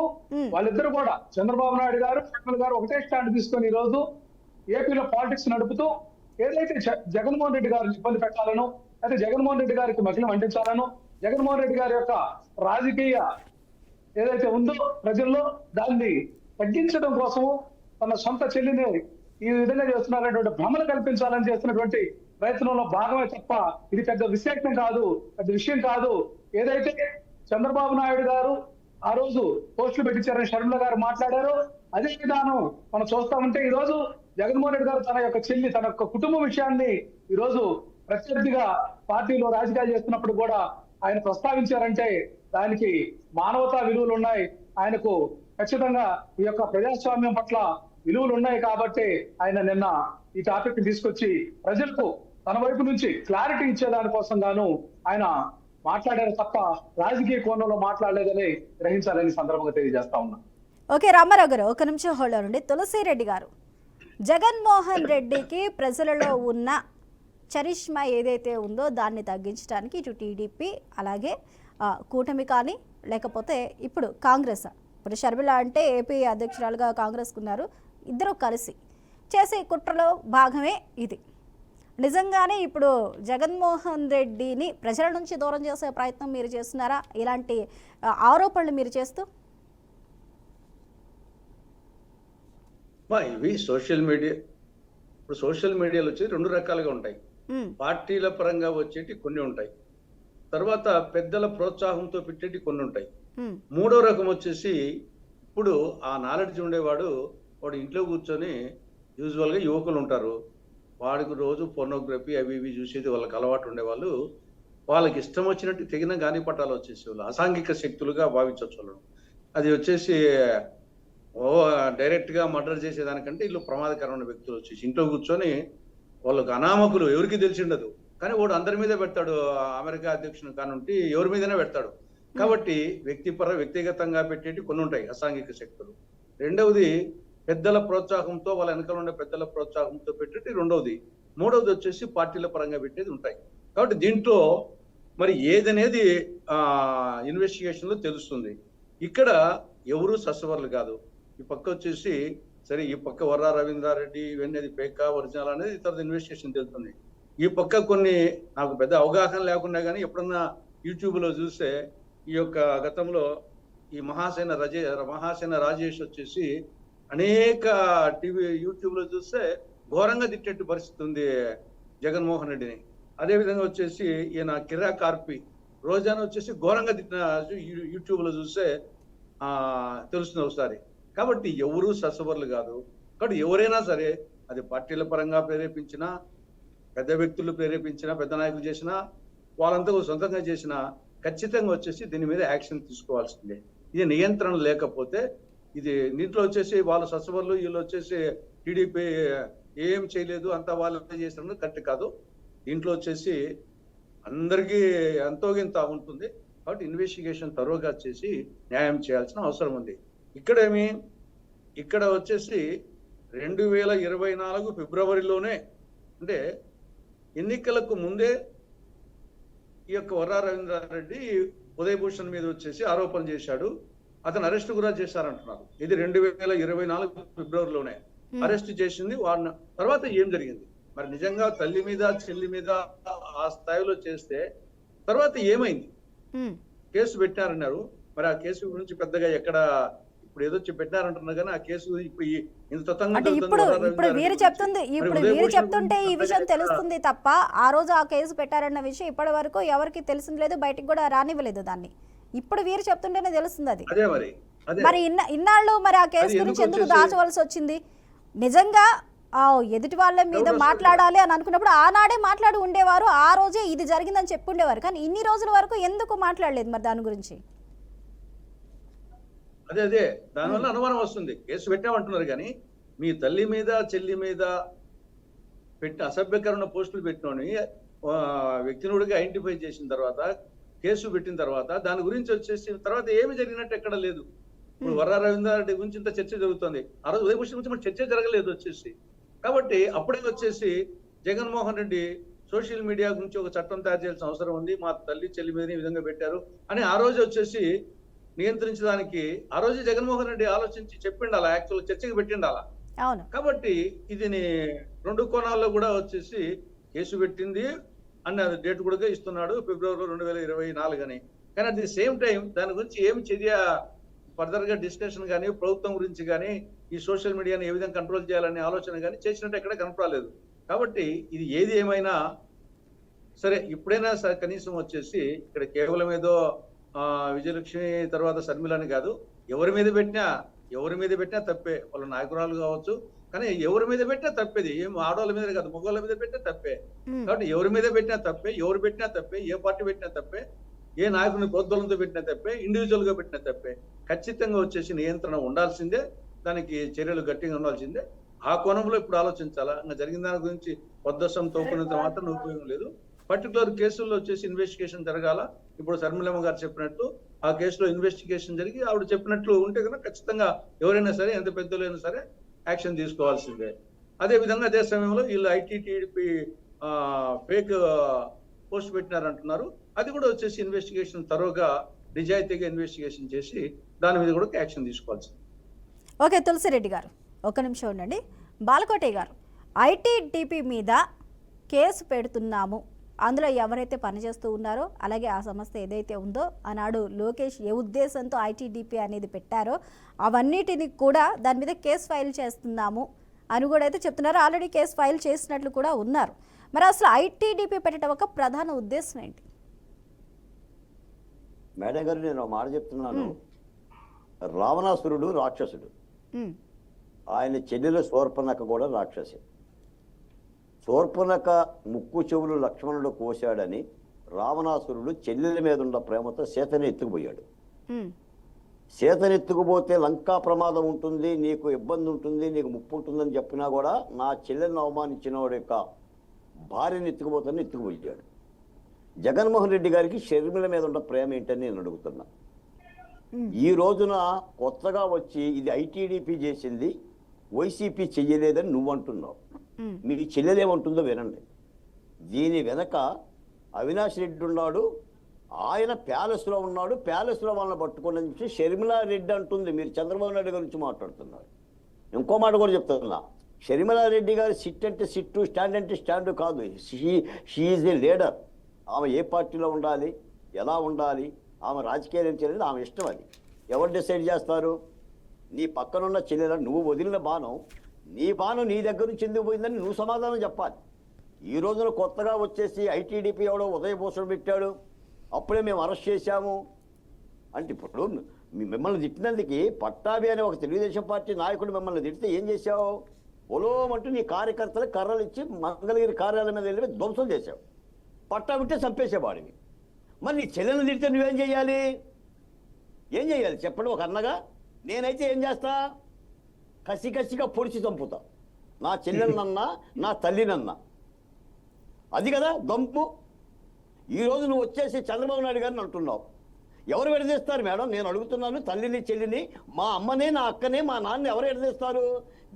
వాళ్ళిద్దరు కూడా చంద్రబాబు నాయుడు గారు షర్మిల గారు ఒకటే స్టాండ్ తీసుకొని ఈ రోజు ఏపీలో పాలిటిక్స్ నడుపుతూ ఏదైతే జగన్మోహన్ రెడ్డి గారిని ఇబ్బంది పెట్టాలనో, అయితే జగన్మోహన్ రెడ్డి గారికి మహిళ అంటించాలనో, జగన్మోహన్ రెడ్డి గారి యొక్క రాజకీయ ఏదైతే ఉందో ప్రజల్లో దాన్ని తగ్గించడం కోసము తన సొంత చెల్లిని ఈ విధంగా చేస్తున్నారనేటువంటి భ్రమలు కల్పించాలని చేస్తున్నటువంటి ప్రయత్నంలో భాగమే తప్ప ఇది పెద్ద విషయం కాదు, పెద్ద విషయం కాదు. ఏదైతే చంద్రబాబు నాయుడు గారు ఆ రోజు పోస్టులు పెట్టించారని షర్మిల గారు మాట్లాడారో అదే విధానం మనం చూస్తా ఉంటే ఈ రోజు జగన్మోహన్ రెడ్డి గారు తన యొక్క చెల్లి, తన యొక్క కుటుంబ విషయాన్ని ఈ రోజు ప్రత్యర్థిగా పార్టీలో రాజకీయాలు చేస్తున్నప్పుడు కూడా ఆయన ప్రస్తావించారంటే దానికి మానవతా విలువలు ఉన్నాయి. ఆయనకు ఖచ్చితంగా ఈ యొక్క ప్రజాస్వామ్యం పట్ల విలువలు ఉన్నాయి కాబట్టి ఆయన నిన్న ఈ టాపిక్ తీసుకొచ్చి ప్రజలకు తన వైపు నుంచి క్లారిటీ ఇచ్చేదానికోసం గాను ఆయన మాట్లాడారు తప్ప రాజకీయ కోణంలో మాట్లాడలేదని గ్రహించాలని సందర్భంగా తెలియజేస్తా ఉన్నా. ఓకే రామారావు గారు, ఒక నిమిషం హోల్డ్ అవ్వండి. తులసిరెడ్డి గారు, జగన్మోహన్ రెడ్డికి ప్రజలలో ఉన్న చరిష్మా ఏదైతే ఉందో దాన్ని తగ్గించడానికి ఇటు టీడీపీ అలాగే కూటమి కానీ లేకపోతే ఇప్పుడు కాంగ్రెస్, ఇప్పుడు షర్మిల అంటే ఏపీ అధ్యక్షురాలుగా కాంగ్రెస్కు ఉన్నారు, ఇద్దరు కలిసి చేసే కుట్రలో భాగమే ఇది. నిజంగానే ఇప్పుడు జగన్మోహన్ రెడ్డిని ప్రజల నుంచి దూరం చేసే ప్రయత్నం మీరు చేస్తున్నారా? ఇలాంటి ఆరోపణలు మీరు చేస్తూ ఇవి సోషల్ మీడియా, ఇప్పుడు సోషల్ మీడియాలో వచ్చి 2 రకాలుగా ఉంటాయి. పార్టీల పరంగా వచ్చేటి కొన్ని ఉంటాయి, తర్వాత పెద్దల ప్రోత్సాహంతో పెట్టేటి కొన్ని ఉంటాయి. 3వ రకం వచ్చేసి ఇప్పుడు ఆ నాలెడ్జ్ ఉండేవాడు వాడు ఇంట్లో కూర్చొని యూజువల్గా యువకులు ఉంటారు, వాడికి రోజు పోర్నోగ్రఫీ అవి ఇవి చూసేది వాళ్ళకి అలవాటు ఉండేవాళ్ళు, వాళ్ళకి ఇష్టం వచ్చినట్టు తెగిన గాని పట్టాలు వచ్చేసేవాళ్ళు, అసాంఘిక శక్తులుగా భావించవచ్చు వాళ్ళను. అది వచ్చేసి ఓ డైరెక్ట్గా మర్డర్ చేసేదానికంటే వీళ్ళు ప్రమాదకరమైన వ్యక్తులు వచ్చేసి ఇంట్లో కూర్చొని వాళ్ళకు అనామకులు ఎవరికి తెలిసి ఉండదు, కానీ వాడు అందరి మీద పెడతాడు. అమెరికా అధ్యక్షుని కానుంటి ఎవరి మీదనే పెడతాడు. కాబట్టి వ్యక్తిగతంగా పెట్టేటి కొన్ని ఉంటాయి అసాంఘిక శక్తులు. రెండవది పెద్దల ప్రోత్సాహంతో, వాళ్ళ వెనకాల ఉండే పెద్దల ప్రోత్సాహంతో పెట్టేటి రెండవది. మూడవది వచ్చేసి పార్టీల పరంగా పెట్టేది ఉంటాయి. కాబట్టి దీంట్లో మరి ఏదనేది ఇన్వెస్టిగేషన్ లో తెలుస్తుంది. ఇక్కడ ఎవరు సస్వర్లు కాదు. ఈ పక్క వచ్చేసి సరే, ఈ పక్క వర్రా రవీంద్రారెడ్డి ఇవన్నీ అది ఫేకా ఒరిజినల్ అనేది తర్వాత ఇన్వెస్టిగేషన్ తెలుస్తుంది. ఈ పక్క కొన్ని నాకు పెద్ద అవగాహన లేకుండా కానీ ఎప్పుడన్నా యూట్యూబ్ లో చూస్తే ఈ యొక్క గతంలో ఈ మహాసేన రాజేష్ వచ్చేసి అనేక టీవీ యూట్యూబ్ లో చూస్తే ఘోరంగా తిట్టేట్టు పరిస్థితి ఉంది జగన్మోహన్ రెడ్డిని. అదేవిధంగా వచ్చేసి ఈయన కిరా కార్పి రోజాను వచ్చేసి ఘోరంగా తిట్టిన యూట్యూబ్ లో చూస్తే తెలుస్తుంది ఒకసారి. కాబట్టి ఎవరు సస్వర్లు కాదు. కాబట్టి ఎవరైనా సరే, అది పార్టీల పరంగా ప్రేరేపించినా, పెద్ద వ్యక్తులు ప్రేరేపించినా, పెద్ద నాయకులు చేసినా, వాళ్ళంతా సొంతంగా చేసినా ఖచ్చితంగా వచ్చేసి దీని మీద యాక్షన్ తీసుకోవాల్సిందే. ఇది నియంత్రణ లేకపోతే ఇది దీంట్లో వచ్చేసి వాళ్ళు సస్వర్లు, వీళ్ళు వచ్చేసి టీడీపీ ఏం చేయలేదు అంతా వాళ్ళే చేసినట్టు కరెక్ట్ కాదు. దీంట్లో వచ్చేసి అందరికీ ఎంతో ఇంత ఉంటుంది. కాబట్టి ఇన్వెస్టిగేషన్ తరువుగా చేసి న్యాయం చేయాల్సిన అవసరం ఉంది. ఇక్కడ వచ్చేసి 2024 ఫిబ్రవరిలోనే, అంటే ఎన్నికలకు ముందే ఈ యొక్క వర్రా రవీంద్రారెడ్డి ఉదయభూషణ్ మీద వచ్చేసి ఆరోపణ చేశాడు. అతను అరెస్ట్ కూడా చేశారంటున్నారు. ఇది 2024 ఫిబ్రవరిలోనే అరెస్ట్ చేసింది. వాడిన తర్వాత ఏం జరిగింది మరి? నిజంగా తల్లి మీద చెల్లి మీద ఆ స్థాయిలో చేస్తే తర్వాత ఏమైంది? కేసు పెట్టారన్నారు. మరి ఆ కేసు గురించి పెద్దగా ఎక్కడ ఇప్పుడు ఏదో పెట్టారంటున్నారు, కానీ ఆ కేసు ఇప్పుడు ఇప్పుడు వీరు చెప్తుంటే ఈ విషయం తెలుస్తుంది తప్ప ఆ రోజు ఆ కేసు పెట్టారన్న విషయం ఇప్పటి వరకు ఎవరికి తెలిసింది లేదు, బయటికి కూడా రానివ్వలేదు దాన్ని. ఇప్పుడు వీరు చెప్తుంటేనే తెలుస్తుంది అది. మరి ఇన్నాళ్ళు మరి ఆ కేసు గురించి ఎందుకు దాచవలసి వచ్చింది? నిజంగా ఎదుటి వాళ్ళ మీద మాట్లాడాలి అని అనుకున్నప్పుడు ఆనాడే మాట్లాడి ఉండేవారు, ఆ రోజే ఇది జరిగిందని చెప్పి ఉండేవారు. కానీ ఇన్ని రోజుల వరకు ఎందుకు మాట్లాడలేదు మరి దాని గురించి? అదే దానివల్ల అనుమానం వస్తుంది. కేసు పెట్టామంటున్నారు, కానీ మీ తల్లి మీద చెల్లి మీద పెట్టి అసభ్యకరణ పోస్టులు పెట్టినోని వ్యక్తినుడిగా ఐడెంటిఫై చేసిన తర్వాత, కేసు పెట్టిన తర్వాత దాని గురించి వచ్చేసి తర్వాత ఏమి జరిగినట్టు ఎక్కడ లేదు. ఇప్పుడు వర్రా రవీంద్రారెడ్డి గురించి ఇంత చర్చ జరుగుతుంది, ఆ రోజు ఉదయభూషణ్ గురించి మరి చర్చ జరగలేదు వచ్చేసి. కాబట్టి అప్పుడే వచ్చేసి జగన్మోహన్ రెడ్డి సోషల్ మీడియా గురించి ఒక చట్టం తయారు చేయాల్సిన అవసరం ఉంది, మా తల్లి చెల్లి మీద ఈ విధంగా పెట్టారు అని ఆ రోజు వచ్చేసి నియంత్రించడానికి ఆ రోజు జగన్మోహన్ రెడ్డి ఆలోచించి చెప్పిండాలా, యాక్చువల్ చర్చకి పెట్టిండాలా. కాబట్టి ఇది 2 కోణాల్లో కూడా వచ్చేసి కేసు పెట్టింది అన్న డేట్ కూడా ఇస్తున్నాడు, ఫిబ్రవరి 2024 అని. కానీ అట్ ది సేమ్ టైం దాని గురించి ఏం చర్య ఫర్దర్ గా డిస్కషన్ కానీ, ప్రభుత్వం గురించి కానీ, ఈ సోషల్ మీడియాని ఏ విధంగా కంట్రోల్ చేయాలనే ఆలోచన కానీ చేసినట్టు ఎక్కడ కనపడలేదు. కాబట్టి ఇది ఏది ఏమైనా సరే, ఇప్పుడైనా కనీసం వచ్చేసి ఇక్కడ కేవలం ఏదో విజయలక్ష్మి తర్వాత శర్మిలని కాదు, ఎవరి మీద పెట్టినా తప్పే. వాళ్ళ నాయకురాలు కావచ్చు, కానీ ఎవరి మీద పెట్టినా తప్పేది. ఏం ఆడవాళ్ళ మీద కాదు, మగవాళ్ళ మీద పెట్టినా తప్పే. కాబట్టి ఎవరి మీద పెట్టినా తప్పే, ఎవరు పెట్టినా తప్పే, ఏ పార్టీ పెట్టినా తప్పే, ఏ నాయకుని ప్రోద్బలంతో పెట్టినా తప్పే, ఇండివిజువల్ గా పెట్టినా తప్పే. ఖచ్చితంగా వచ్చేసి నియంత్రణ ఉండాల్సిందే, దానికి చర్యలు గట్టిగా ఉండాల్సిందే. ఆ కోణంలో ఇప్పుడు ఆలోచించాలా. ఇంకా జరిగిన దాని గురించి వద్దసం తోకునేంత మాత్రం ఉపయోగం లేదు. పర్టికులర్ కేసుల్లో వచ్చేసి ఇన్వెస్టిగేషన్ జరగాల. ఇప్పుడు శర్మిలమ్మ గారు చెప్పినట్టు ఆ కేసులో ఇన్వెస్టిగేషన్ జరిగి ఆవిడ చెప్పినట్లు ఉంటే కనుక ఖచ్చితంగా ఎవరైనా సరే, ఎంత పెద్దలైనా సరే యాక్షన్ తీసుకోవాల్సిందే. అదే విధంగా అదే సమయంలో వీళ్ళు ఐటీటీడీపీ ఫేక్ పోస్ట్ పెట్టినారంటున్నారు. అది కూడా వచ్చేసి ఇన్వెస్టిగేషన్ తరోగా నిజాయితీగా ఇన్వెస్టిగేషన్ చేసి దాని మీద కూడా యాక్షన్ తీసుకోవాల్సింది. ఓకే, తులసిరెడ్డి గారు ఒక్క నిమిషం ఉండండి. బాలకోటయ్య గారు, ఐటీడీపీ మీద కేసు పెడుతున్నాము, అందులో ఎవరైతే పనిచేస్తూ ఉన్నారో, అలాగే ఆ సంస్థ ఏదైతే ఉందో ఆనాడు లోకేష్ ఏ ఉద్దేశంతో ఐటీడీపీ అనేది పెట్టారో అవన్నిటిని కూడా దాని మీద కేసు ఫైల్ చేస్తున్నాము అని కూడా అయితే చెప్తున్నారు. ఆల్రెడీ కేసు ఫైల్ చేసినట్లు కూడా ఉన్నారు. మరి అసలు ఐటీడీపీ పెట్టడం ఒక ప్రధాన ఉద్దేశం ఏంటి? మేడం గారు, నేను మాట చెప్తున్నాను. రావణాసురుడు రాక్షసుడు, ఆయన చెల్లెల శూర్పణఖ కూడా రాక్షసి. శూర్పణఖ ముక్కు చెవులు లక్ష్మణుడు కోశాడని రావణాసురుడు చెల్లెల మీద ఉన్న ప్రేమతో సీతని ఎత్తుకుపోయాడు. సీతనెత్తుకుపోతే లంకా ప్రమాదం ఉంటుంది, నీకు ఇబ్బంది ఉంటుంది, నీకు ముప్పు ఉంటుందని చెప్పినా కూడా నా చెల్లెలను అవమానించిన వాడు యొక్క భార్యను ఎత్తుకుపోతాను ఎత్తుకుపోయాడు. జగన్మోహన్ రెడ్డి గారికి షర్మిల మీద ఉన్న ప్రేమ ఏంటని నేను అడుగుతున్నా. ఈ రోజున కొత్తగా వచ్చి ఇది ఐటీడీపీ చేసింది, వైసీపీ చెయ్యలేదని నువ్వు అంటున్నావు. మీ చెల్లెలేమంటుందో వినండి. దీని వెనక అవినాష్ రెడ్డి ఉన్నాడు, ఆయన ప్యాలెస్లో ఉన్నాడు, ప్యాలెస్లో వాళ్ళని పట్టుకోండి అని చెప్పి షర్మిలా రెడ్డి అంటుంది. మీరు చంద్రబాబు నాయుడు గురించి మాట్లాడుతున్నారు. ఇంకో మాట కూడా చెప్తున్నా, షర్మిలా రెడ్డి గారు సిట్ అంటే సిట్టు, స్టాండ్ అంటే స్టాండ్ కాదు. She is a leader. ఆమె ఏ పార్టీలో ఉండాలి, ఎలా ఉండాలి, ఆమె రాజకీయాలు చేయలేదు, ఆమె ఇష్టం. అది ఎవరు డిసైడ్ చేస్తారు? నీ పక్కనున్న చెల్లెల నువ్వు వదిలిన బాణం, నీ బాణం నీ దగ్గర నుంచి ఎందుకు పోయిందని నువ్వు సమాధానం చెప్పాలి. ఈ రోజున కొత్తగా వచ్చేసి ఐటీడీపీ ఎవడో ఉదయభూషణ్ పెట్టాడు, అప్పుడే మేము అరెస్ట్ చేశాము అంటే, ఇప్పుడు మిమ్మల్ని తిట్టినందుకు పట్టాభి అనే ఒక తెలుగుదేశం పార్టీ నాయకుడు మిమ్మల్ని తిడితే ఏం చేశావు? పొలోమంటూ నీ కార్యకర్తలు కర్రలు ఇచ్చి మంగళగిరి కార్యాలయం మీద వెళ్ళి ధ్వంసం చేశావు. పట్టాబిట్టే చంపేసేవాడివి. మరి నీ చెల్లెలను తిడితే నువ్వేం చేయాలి? ఏం చేయాలి చెప్పండి? ఒక అన్నగా నేనైతే ఏం చేస్తా? కసిగా పొడిచి చంపుతా, నా చెల్లెలనన్నా నా తల్లినన్నా. అది కదా దమ్ము. ఈరోజు నువ్వు వచ్చేసి చంద్రబాబు నాయుడు గారిని అంటున్నావు. ఎవరు విడదీస్తారు మేడం? నేను అడుగుతున్నాను. తల్లిని, చెల్లిని, మా అమ్మనే, నా అక్కనే, మా నాన్నని ఎవరు విడదీస్తారు?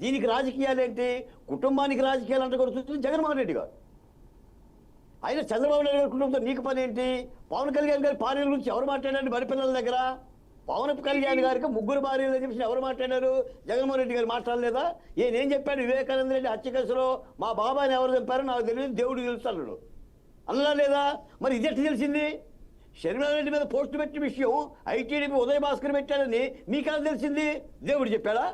దీనికి రాజకీయాలు ఏంటి? కుటుంబానికి రాజకీయాలు అంటే కొడుతుంది జగన్మోహన్ రెడ్డి గారు. ఆయన చంద్రబాబు నాయుడు గారి కుటుంబంతో నీకు పని ఏంటి? పవన్ కళ్యాణ్ గారి భార్యల గురించి ఎవరు మాట్లాడారు బడిపిల్లల దగ్గర? పవన్ కళ్యాణ్ గారికి 3 భార్యలు అని చెప్పి ఎవరు మాట్లాడారు? జగన్మోహన్ రెడ్డి గారు మాట్లాడలేదా? ఏం చెప్పాడు? వివేకానంద రెడ్డి హత్య కేసులో మా బాబాని ఎవరు చంపారో నాకు తెలియదు, దేవుడు తెలుస్తాడు అన్నా లేదా? మరి ఇది ఎట్లా తెలిసింది? షర్మిలా రెడ్డి మీద పోస్టు పెట్టిన విషయం ఐటీడీపీ ఉదయ భాస్కర్ పెట్టాడని మీకెలా తెలిసింది? దేవుడు చెప్పాడా?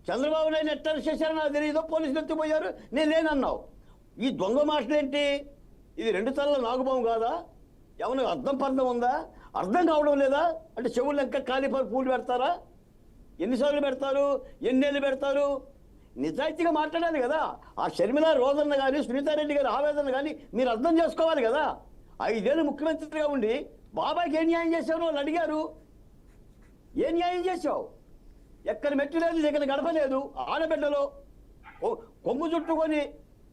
చంద్రబాబు నాయుడు ఎట్లా చేశారో నాకు తెలియదు, పోలీసులు ఎత్తుపోయారు, నేను లేనన్నావు. ఈ దొంగ మాటలేంటి? ఇది 2 తలల నాగుబాము కాదా? ఏమన్నా అర్థం పర్థం ఉందా? అర్థం కావడం లేదా? అంటే చెవులు ఇంకా కాలిపరి పూలు పెడతారా? ఎన్నిసార్లు పెడతారు? ఎన్నేళ్ళు పెడతారు? నిజాయితీగా మాట్లాడాలి కదా. ఆ షర్మిల రోజన్న కానీ, సునీతారెడ్డి గారి ఆవేదన కానీ మీరు అర్థం చేసుకోవాలి కదా. 5 ఏళ్ళు ముఖ్యమంత్రిగా ఉండి బాబాయ్కి ఏం న్యాయం చేశావు వాళ్ళు అడిగారు. ఏం న్యాయం చేశావు? ఎక్కడ మెట్టు లేదు, ఎక్కడ గడప లేదు. ఆడబిడ్డలో కొమ్ము చుట్టుకొని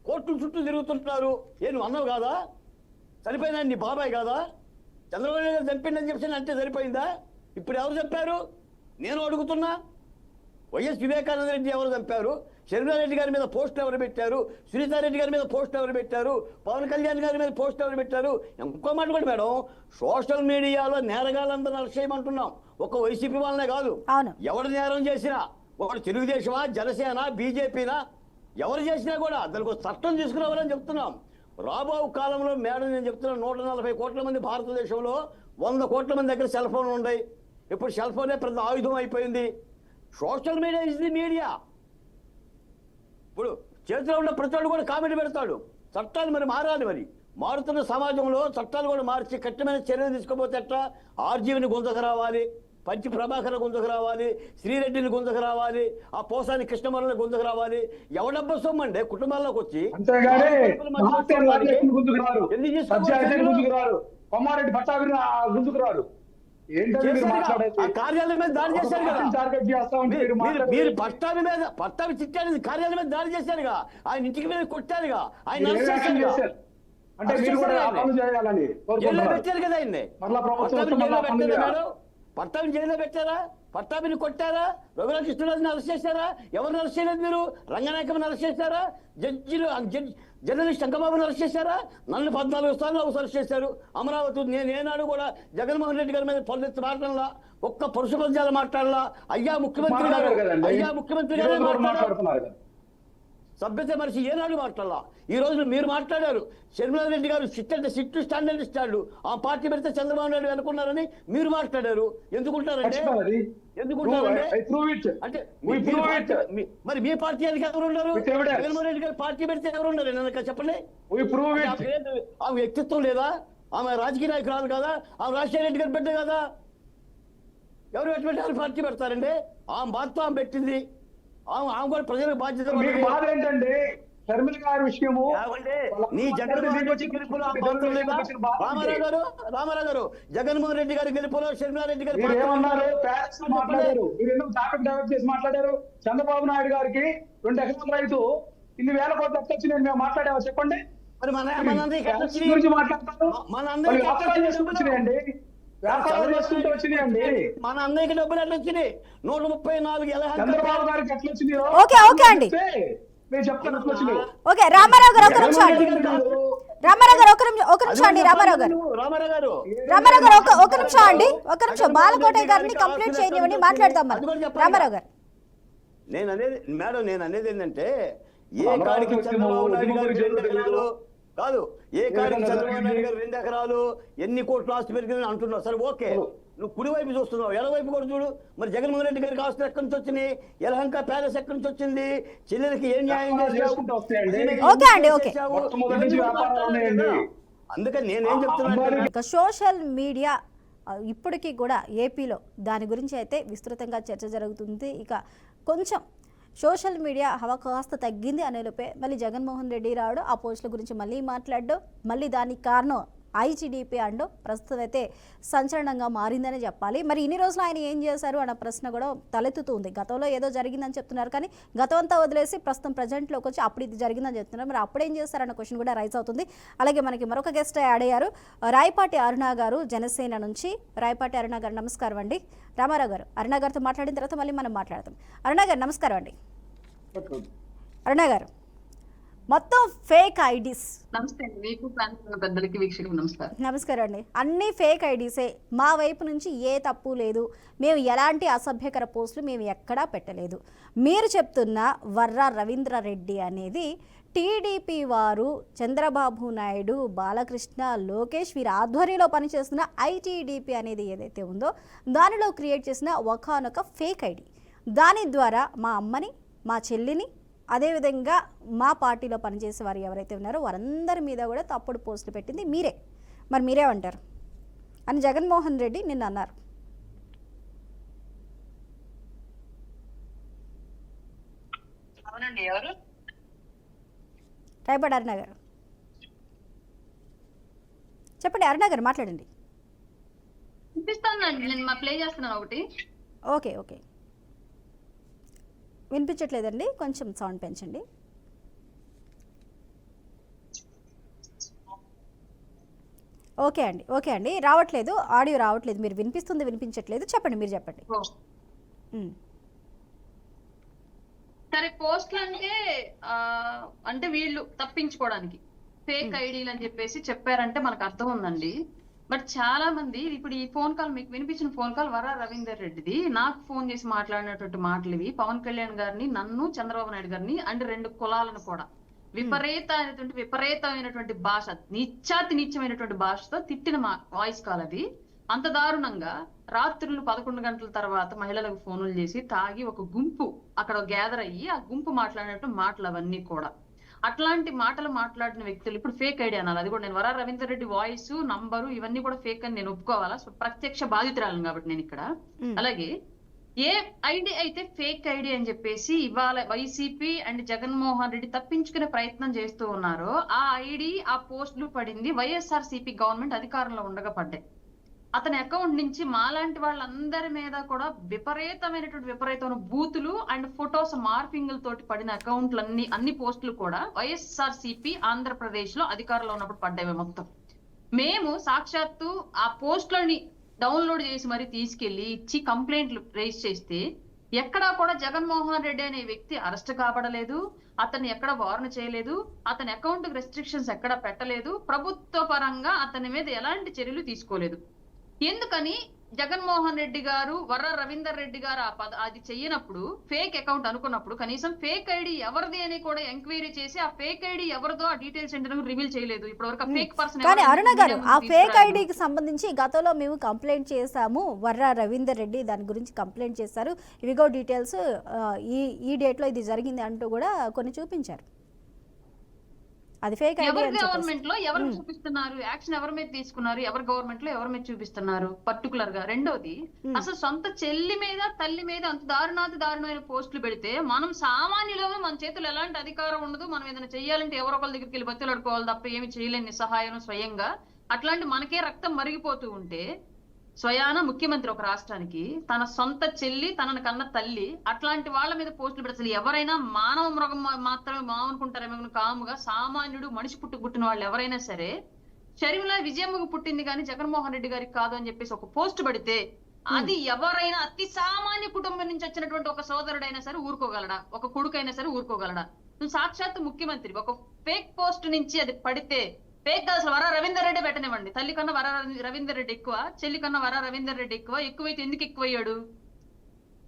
కోర్టుల చుట్టూ తిరుగుతుంటున్నారు. నువ్వు అన్నావు కాదా? సరిపోయినా నీ బాబాయ్ కాదా? చంద్రబాబు నాయుడు గారు చంపిండని చెప్పి అంటే సరిపోయిందా? ఇప్పుడు ఎవరు చంపారు? నేను అడుగుతున్నా. వైఎస్ వివేకానంద రెడ్డి ఎవరు చంపారు? షర్మిలా రెడ్డి గారి మీద పోస్టులు ఎవరు పెట్టారు? సునీతారెడ్డి గారి మీద పోస్టులు ఎవరు పెట్టారు? పవన్ కళ్యాణ్ గారి మీద పోస్టులు ఎవరు పెట్టారు? ఇంకో మాట కూడా మేడం, సోషల్ మీడియాలో నేరగాళ్ళందరూ అరెస్ట్ చేయమంటున్నాం. ఒక వైసీపీ వాళ్ళనే కాదు, ఎవరు నేరం చేసినా, ఒకటి తెలుగుదేశమా, జనసేన, బీజేపీనా, ఎవరు చేసినా కూడా దానికి ఒక చట్టం తీసుకురావాలని చెప్తున్నాం. రాబో కాలంలో మేడం నేను చెప్తున్నాను, 140 కోట్ల మంది భారతదేశంలో 100 కోట్ల మంది దగ్గర సెల్ ఫోన్లు ఉన్నాయి. ఇప్పుడు సెల్ ఫోనే పెద్ద ఆయుధం అయిపోయింది. Social media is the media. ఇప్పుడు చేతిలో ఉన్న ప్రతి వాడు కూడా కామెంట్ పెడతాడు. చట్టాలు మరి మారాలి. మరి మారుతున్న సమాజంలో చట్టాలు కూడా మార్చి కఠినమైన చర్యలు తీసుకోపోతే ఎట్లా? ఆర్జీవిని గుంతకు రావాలి, పంచి ప్రభాకర్ గుంతకు రావాలి, శ్రీరెడ్డిని గుంతకు రావాలి, ఆ పోసాని కృష్ణమల్లని గుంతకు రావాలి. ఎవడబ్బ సొమ్మండి కుటుంబాల్లోకి వచ్చి కొమ్మారెడ్డి పట్టాభి గుంతుకు రారు. కార్యాలయం మీద దాడి చేశారు కదా మీరు. పట్టాభి చిట్టాడు కార్యాలయం మీద దాడి చేశారుగా, ఆయన ఇంటికి మీద కొట్టారుగా, ఆయన పెట్టారు కదా ఆయన్ని. పట్టాభిని జైల్లో పెట్టారా? పట్టాభిని కొట్టారా? రఘురామకృష్ణరాజుని అరెస్ట్ చేశారా? ఎవరిని అరెస్ట్ చేయలేదు మీరు? రంగనాయకమని అరెస్ట్ చేశారా? జర్నలిస్ట్ శంకబాబుని అరెస్ట్ చేశారా? నన్ను 14 సార్లు అరెస్ట్ చేశారు. అమరావతి నేనాడు కూడా జగన్మోహన్ రెడ్డి గారి మీద పల్లెత్తి మాట్లాడలా, ఒక్క పరుష పద్యాలు మాట్లాడలా. అయ్యా ముఖ్యమంత్రి గారు, అయ్యా ముఖ్యమంత్రి గారు మాట్లాడుతున్నారు. సభ్యత మనిషి ఏనాడు మాట్లాడాలా? ఈ రోజు మీరు మాట్లాడారు. షర్మిలా రెడ్డి గారు సిట్ అంటే సిట్టు, స్టాండ్ అంటే స్టాండ్, ఆ పార్టీ పెడితే చంద్రబాబు నాయుడు అనుకున్నారని మీరు మాట్లాడారు. ఎందుకుంటారంటే అంటే మరి మీ పార్టీ ఎవరు ఉన్నారు? జగన్మోహన్ రెడ్డి గారు పార్టీ పెడితే ఎవరు ఉన్నారు? నన్ను చెప్పండి. ఆమె వ్యక్తిత్వం లేదా? ఆమె రాజకీయ నాయకురాలు కదా? ఆమె రాజశేఖర రెడ్డి గారు బిడ్డ కదా? ఎవరు ఎటువంటి పార్టీ పెడతారండి? ఆమె బాధ్యత ఆమె పెట్టింది. ఆమె కూడా ప్రజలకు బాధ్యత. మీకు బాధ ఏంటండి? షర్మిల గారి విషయము ఏమంటే నీ జగన్మోహన్ రెడ్డి గెలుపులో ఆ పాత్ర లేదా? రామారావు గారు జగన్మోహన్ రెడ్డి గారి గెలుపులో షర్మిలారెడ్డి గారి పాత్ర ఏమన్నారు? ప్యారిస్ లో మాట్లాడారు, మీరు ఎందుకు టాపిక్ డైవర్ట్ చేసి మాట్లాడారు? చంద్రబాబు నాయుడు గారికి 2 ఎకరాల రైతు ఇన్ని వేల కోట్లు ఎట్లా వచ్చినాయి మేము మాట్లాడావా చెప్పండి? మరి ప్యారిస్ గురించి మాట్లాడతారు, వ్యాపారాలు చేసుకుంటున్నాయండి, వ్యాపారాలు చేసుకుంటూ వచ్చినాయండి. మన అన్నయ్యకి డబ్బులు ఎట్లా వచ్చినాయి? 134 చంద్రబాబు గారికి ఎట్లా వచ్చినాయో ఓకే అండి, నేను చెప్తాను ఎట్లా వచ్చినాయి. ఓకే రామారావు గారు ఒక నిమిషం అండి, రామారావు గారు ఒక నిమిషం అండి, రామారావు గారు ఒక నిమిషం అండి, ఒక నిమిషం. బాలకోటయ్య గారిని కంప్లీట్ చేయనివ్వండి, మాట్లాడతాం మనం. రామారావు గారు నేను అనేది ఏంటంటే ఏ కాడికి చంద్రబాబు నాయుడు గారు 2 ఎకరాలు కాదు, ఏ కాడికి చంద్రబాబు నాయుడు గారు 2 ఎకరాలు ఎన్ని కోట్లు ఆస్తి పెరిగిందని అంటున్నావు. సరే ఓకే, నువ్వు కుడివైపు చూస్తున్నావు, ఎడవైపు కూడా చూడు. మరి జగన్మోహన్ రెడ్డి గారికి ఆస్తులు ఎక్కడి నుంచి వచ్చినాయి? యలహంక ప్యాలెస్ ఎక్కడి నుంచి వచ్చింది? చెల్లెలకి ఏం న్యాయం అందుకని నేనేం చెప్తున్నా, సోషల్ మీడియా ఇప్పటికీ కూడా ఏపీలో దాని గురించి అయితే విస్తృతంగా చర్చ జరుగుతుంది. ఇక కొంచెం సోషల్ మీడియా హవా కాస్త తగ్గింది అనే లోపే మళ్ళీ జగన్మోహన్ రెడ్డి రావడం, ఆ పోస్టుల గురించి మళ్ళీ మాట్లాడడం, మళ్ళీ దానికి కారణం ఐటీడీపీ అనడం ప్రస్తుతం అయితే సంచలనంగా మారిందనే చెప్పాలి. మరి ఇన్ని రోజులు ఆయన ఏం చేశారు అన్న ప్రశ్న కూడా తలెత్తుతుంది. గతంలో ఏదో జరిగిందని చెప్తున్నారు, కానీ గతం అంతా వదిలేసి ప్రస్తుతం ప్రజెంట్లోకి వచ్చి అప్పుడు ఇది జరిగిందని చెప్తున్నారు. మరి అప్పుడేం చేస్తారన్న క్వశ్చన్ కూడా రైజ్ అవుతుంది. అలాగే మనకి మరొక గెస్ట్ యాడ్ అయ్యారు, రాయపాటి అరుణ గారు జనసేన నుంచి. రాయపాటి అరుణ గారు నమస్కారం అండి. రామారావు గారు అరుణ గారితో మాట్లాడిన తర్వాత మళ్ళీ మనం మాట్లాడతాం. అరుణ గారు నమస్కారం అండి. అరుణ గారు, మొత్తం ఫేక్ ఐడీస్. నమస్తే మీకు పెద్దలకి వీక్షకులకు నమస్కారం. నమస్కారం అండి. అన్ని ఫేక్ ఐడీసే, మా వైపు నుంచి ఏ తప్పు లేదు, మేము ఎలాంటి అసభ్యకర పోస్టులు మేము ఎక్కడా పెట్టలేదు. మీరు చెప్తున్న వర్రా రవీంద్రారెడ్డి అనేది టీడీపీ వారు చంద్రబాబు నాయుడు, బాలకృష్ణ, లోకేష్ వీరి ఆధ్వర్యంలో పనిచేస్తున్న ఐటీడీపీ అనేది ఏదైతే ఉందో దానిలో క్రియేట్ చేసిన ఒకానొక ఫేక్ ఐడి. దాని ద్వారా మా అమ్మని, మా చెల్లిని, అదేవిధంగా మా పార్టీలో పనిచేసే వారు ఎవరైతే ఉన్నారో వారందరి మీద కూడా తప్పుడు పోస్టులు పెట్టింది మీరే. మరి మీరేమంటారు అని జగన్మోహన్ రెడ్డి నిన్న అన్నారు. అవునండి, ఎవరు? రాయపాటి అరుణ గారు చెప్పండి. అరుణ గారు మాట్లాడండి. వినిపిస్తానండి, నేను మా ప్లే చేస్తున్నాను ఒకటి. ఓకే వినిపించట్లేదండి, కొంచెం సౌండ్ పెంచండి. ఓకే అండి రావట్లేదు, ఆడియో రావట్లేదు. మీరు వినిపించట్లేదు, చెప్పండి, మీరు చెప్పండి. సరే, పోస్టులు అంటే వీళ్ళు తప్పించుకోవడానికి ఫేక్ ఐడీలు అని చెప్పేసి చెప్పారంటే మనకు అర్థం ఉందండి. బట్ చాలా మంది ఇప్పుడు ఈ ఫోన్ కాల్, మీకు వినిపించిన ఫోన్ కాల్ వర్రా రవీందర్ రెడ్డిది. నాకు ఫోన్ చేసి మాట్లాడినటువంటి మాటలు ఇవి. పవన్ కళ్యాణ్ గారిని, నన్ను, చంద్రబాబు నాయుడు గారిని అండ్ 2 కులాలను కూడా విపరీతమైనటువంటి భాష, నీచమైనటువంటి భాషతో తిట్టిన వాయిస్ కాల్ అది. అంత దారుణంగా రాత్రులు 11 గంటల తర్వాత మహిళలకు ఫోన్లు చేసి తాగి ఒక గుంపు అక్కడ గ్యాదర్ అయ్యి ఆ గుంపు మాట్లాడినట్టు మాటలు అవన్నీ కూడా. అట్లాంటి మాటలు మాట్లాడిన వ్యక్తులు ఇప్పుడు ఫేక్ ఐడి అనాలి. అది కూడా నేను వర్రా రవీందర్ రెడ్డి వాయిస్, నంబరు ఇవన్నీ కూడా ఫేక్ అని నేను ఒప్పుకోవాలా? సో ప్రత్యక్ష బాధితురాలను కాబట్టి నేను ఇక్కడ. అలాగే ఏ ఐడి అయితే ఫేక్ ఐడి అని చెప్పేసి ఇవాళ వైసీపీ అండ్ జగన్మోహన్ రెడ్డి తప్పించుకునే ప్రయత్నం చేస్తూ ఉన్నారో ఆ ఐడి, ఆ పోస్టులు పడింది వైఎస్ఆర్సీపీ గవర్నమెంట్ అధికారంలో ఉండగా పడ్డాయి. అతని అకౌంట్ నుంచి మాలాంటి వాళ్ళందరి మీద కూడా విపరీతమైన బూతులు అండ్ ఫొటోస్ మార్పింగ్ల తోటి పడిన అకౌంట్లన్నీ, అన్ని పోస్టులు కూడా వైఎస్ఆర్సీపీ ఆంధ్రప్రదేశ్ లో అధికారంలో ఉన్నప్పుడు పడ్డాయి మొత్తం. మేము సాక్షాత్తు ఆ పోస్టులని డౌన్లోడ్ చేసి మరి తీసుకెళ్లి ఇచ్చి కంప్లైంట్లు రైజ్ చేస్తే ఎక్కడా కూడా జగన్మోహన్ రెడ్డి అనే వ్యక్తి అరెస్ట్ కాబడలేదు, అతన్ని ఎక్కడ వార్న్ చేయలేదు, అతని అకౌంట్ రెస్ట్రిక్షన్స్ ఎక్కడ పెట్టలేదు, ప్రభుత్వ పరంగా అతని మీద ఎలాంటి చర్యలు తీసుకోలేదు. ఎందుకని జగన్మోహన్ రెడ్డి గారు, వర్రా రవీందర్ రెడ్డి గారు అది చెయ్యనప్పుడు, ఫేక్ అకౌంట్ అనుకున్నప్పుడు కనీసం ఫేక్ ఐడి ఎవరిది అని కూడా ఎంక్వైరీ చేసి ఆ ఫేక్ ఐడి ఎవరిదో ఆ డీటెయిల్స్ ఏంటో రివీల్ చేయలేదు. ఇప్పటివరకు ఫేక్ పర్సన్. కానీ అరుణ గారు, ఆ ఫేక్ ఐడికి సంబంధించి గతంలో మేము కంప్లైంట్ చేశాము, వర్రా రవీందర్ రెడ్డి దాని గురించి కంప్లైంట్ చేశారు, ఇవిగో డీటెయిల్స్, ఈ డేట్ లో ఇది జరిగింది అంటూ కూడా కొన్ని చూపించారు. అది ఫేక్ ఐడి ఎవరి అని చెప్పేసి. గవర్నమెంట్ లో ఎవరు చూపిస్తున్నారు, యాక్షన్ ఎవరి మీద తీసుకున్నారు, ఎవరి గవర్నమెంట్ లో ఎవరి మీద చూపిస్తున్నారు పర్టికులర్ గా. రెండోది, అసలు సొంత చెల్లి మీద తల్లి మీద అంత దారుణమైన పోస్టులు పెడితే మనం సామాన్యులమే, మన చేతులు ఎలాంటి అధికారం ఉండదు, మనం ఏదైనా చెయ్యాలంటే ఎవరో ఒకరి దగ్గరికి వెళ్ళి బతిలాడుకోవాలి తప్ప ఏమి చేయలేని నిస్సహాయం స్వయంగా. అట్లాంటి మనకే రక్తం మరిగిపోతూ ఉంటే స్వయాన ముఖ్యమంత్రి ఒక రాష్ట్రానికి తన సొంత చెల్లి, తనను కన్న తల్లి, అట్లాంటి వాళ్ళ మీద పోస్టులు పెడతారు. ఎవరైనా మానవ మృగం మాత్రమే మానుకుంటారేమో కాముగా సామాన్యుడు మనిషి పుట్టిన వాళ్ళు ఎవరైనా సరే షర్మిల విజయమ్మకు పుట్టింది కానీ జగన్మోహన్ రెడ్డి గారికి కాదు అని చెప్పేసి ఒక పోస్ట్ పెడితే అది ఎవరైనా అతి సామాన్య కుటుంబం నుంచి వచ్చినటువంటి ఒక సోదరుడైనా సరే ఊరుకోగలడా, ఒక కొడుకైనా సరే ఊరుకోగలడా? నువ్వు సాక్షాత్తు ముఖ్యమంత్రి ఒక ఫేక్ పోస్ట్ నుంచి అది పడితే, ఫేక్ అసలు వర రవీందర్ రెడ్డి పెట్టనివ్వండి, తల్లి కన్నా వర రవీందర్ రెడ్డి ఎక్కువ, చెల్లి కన్నా వర రవీందర్ రెడ్డి ఎక్కువైతే ఎందుకు ఎక్కువయ్యాడు?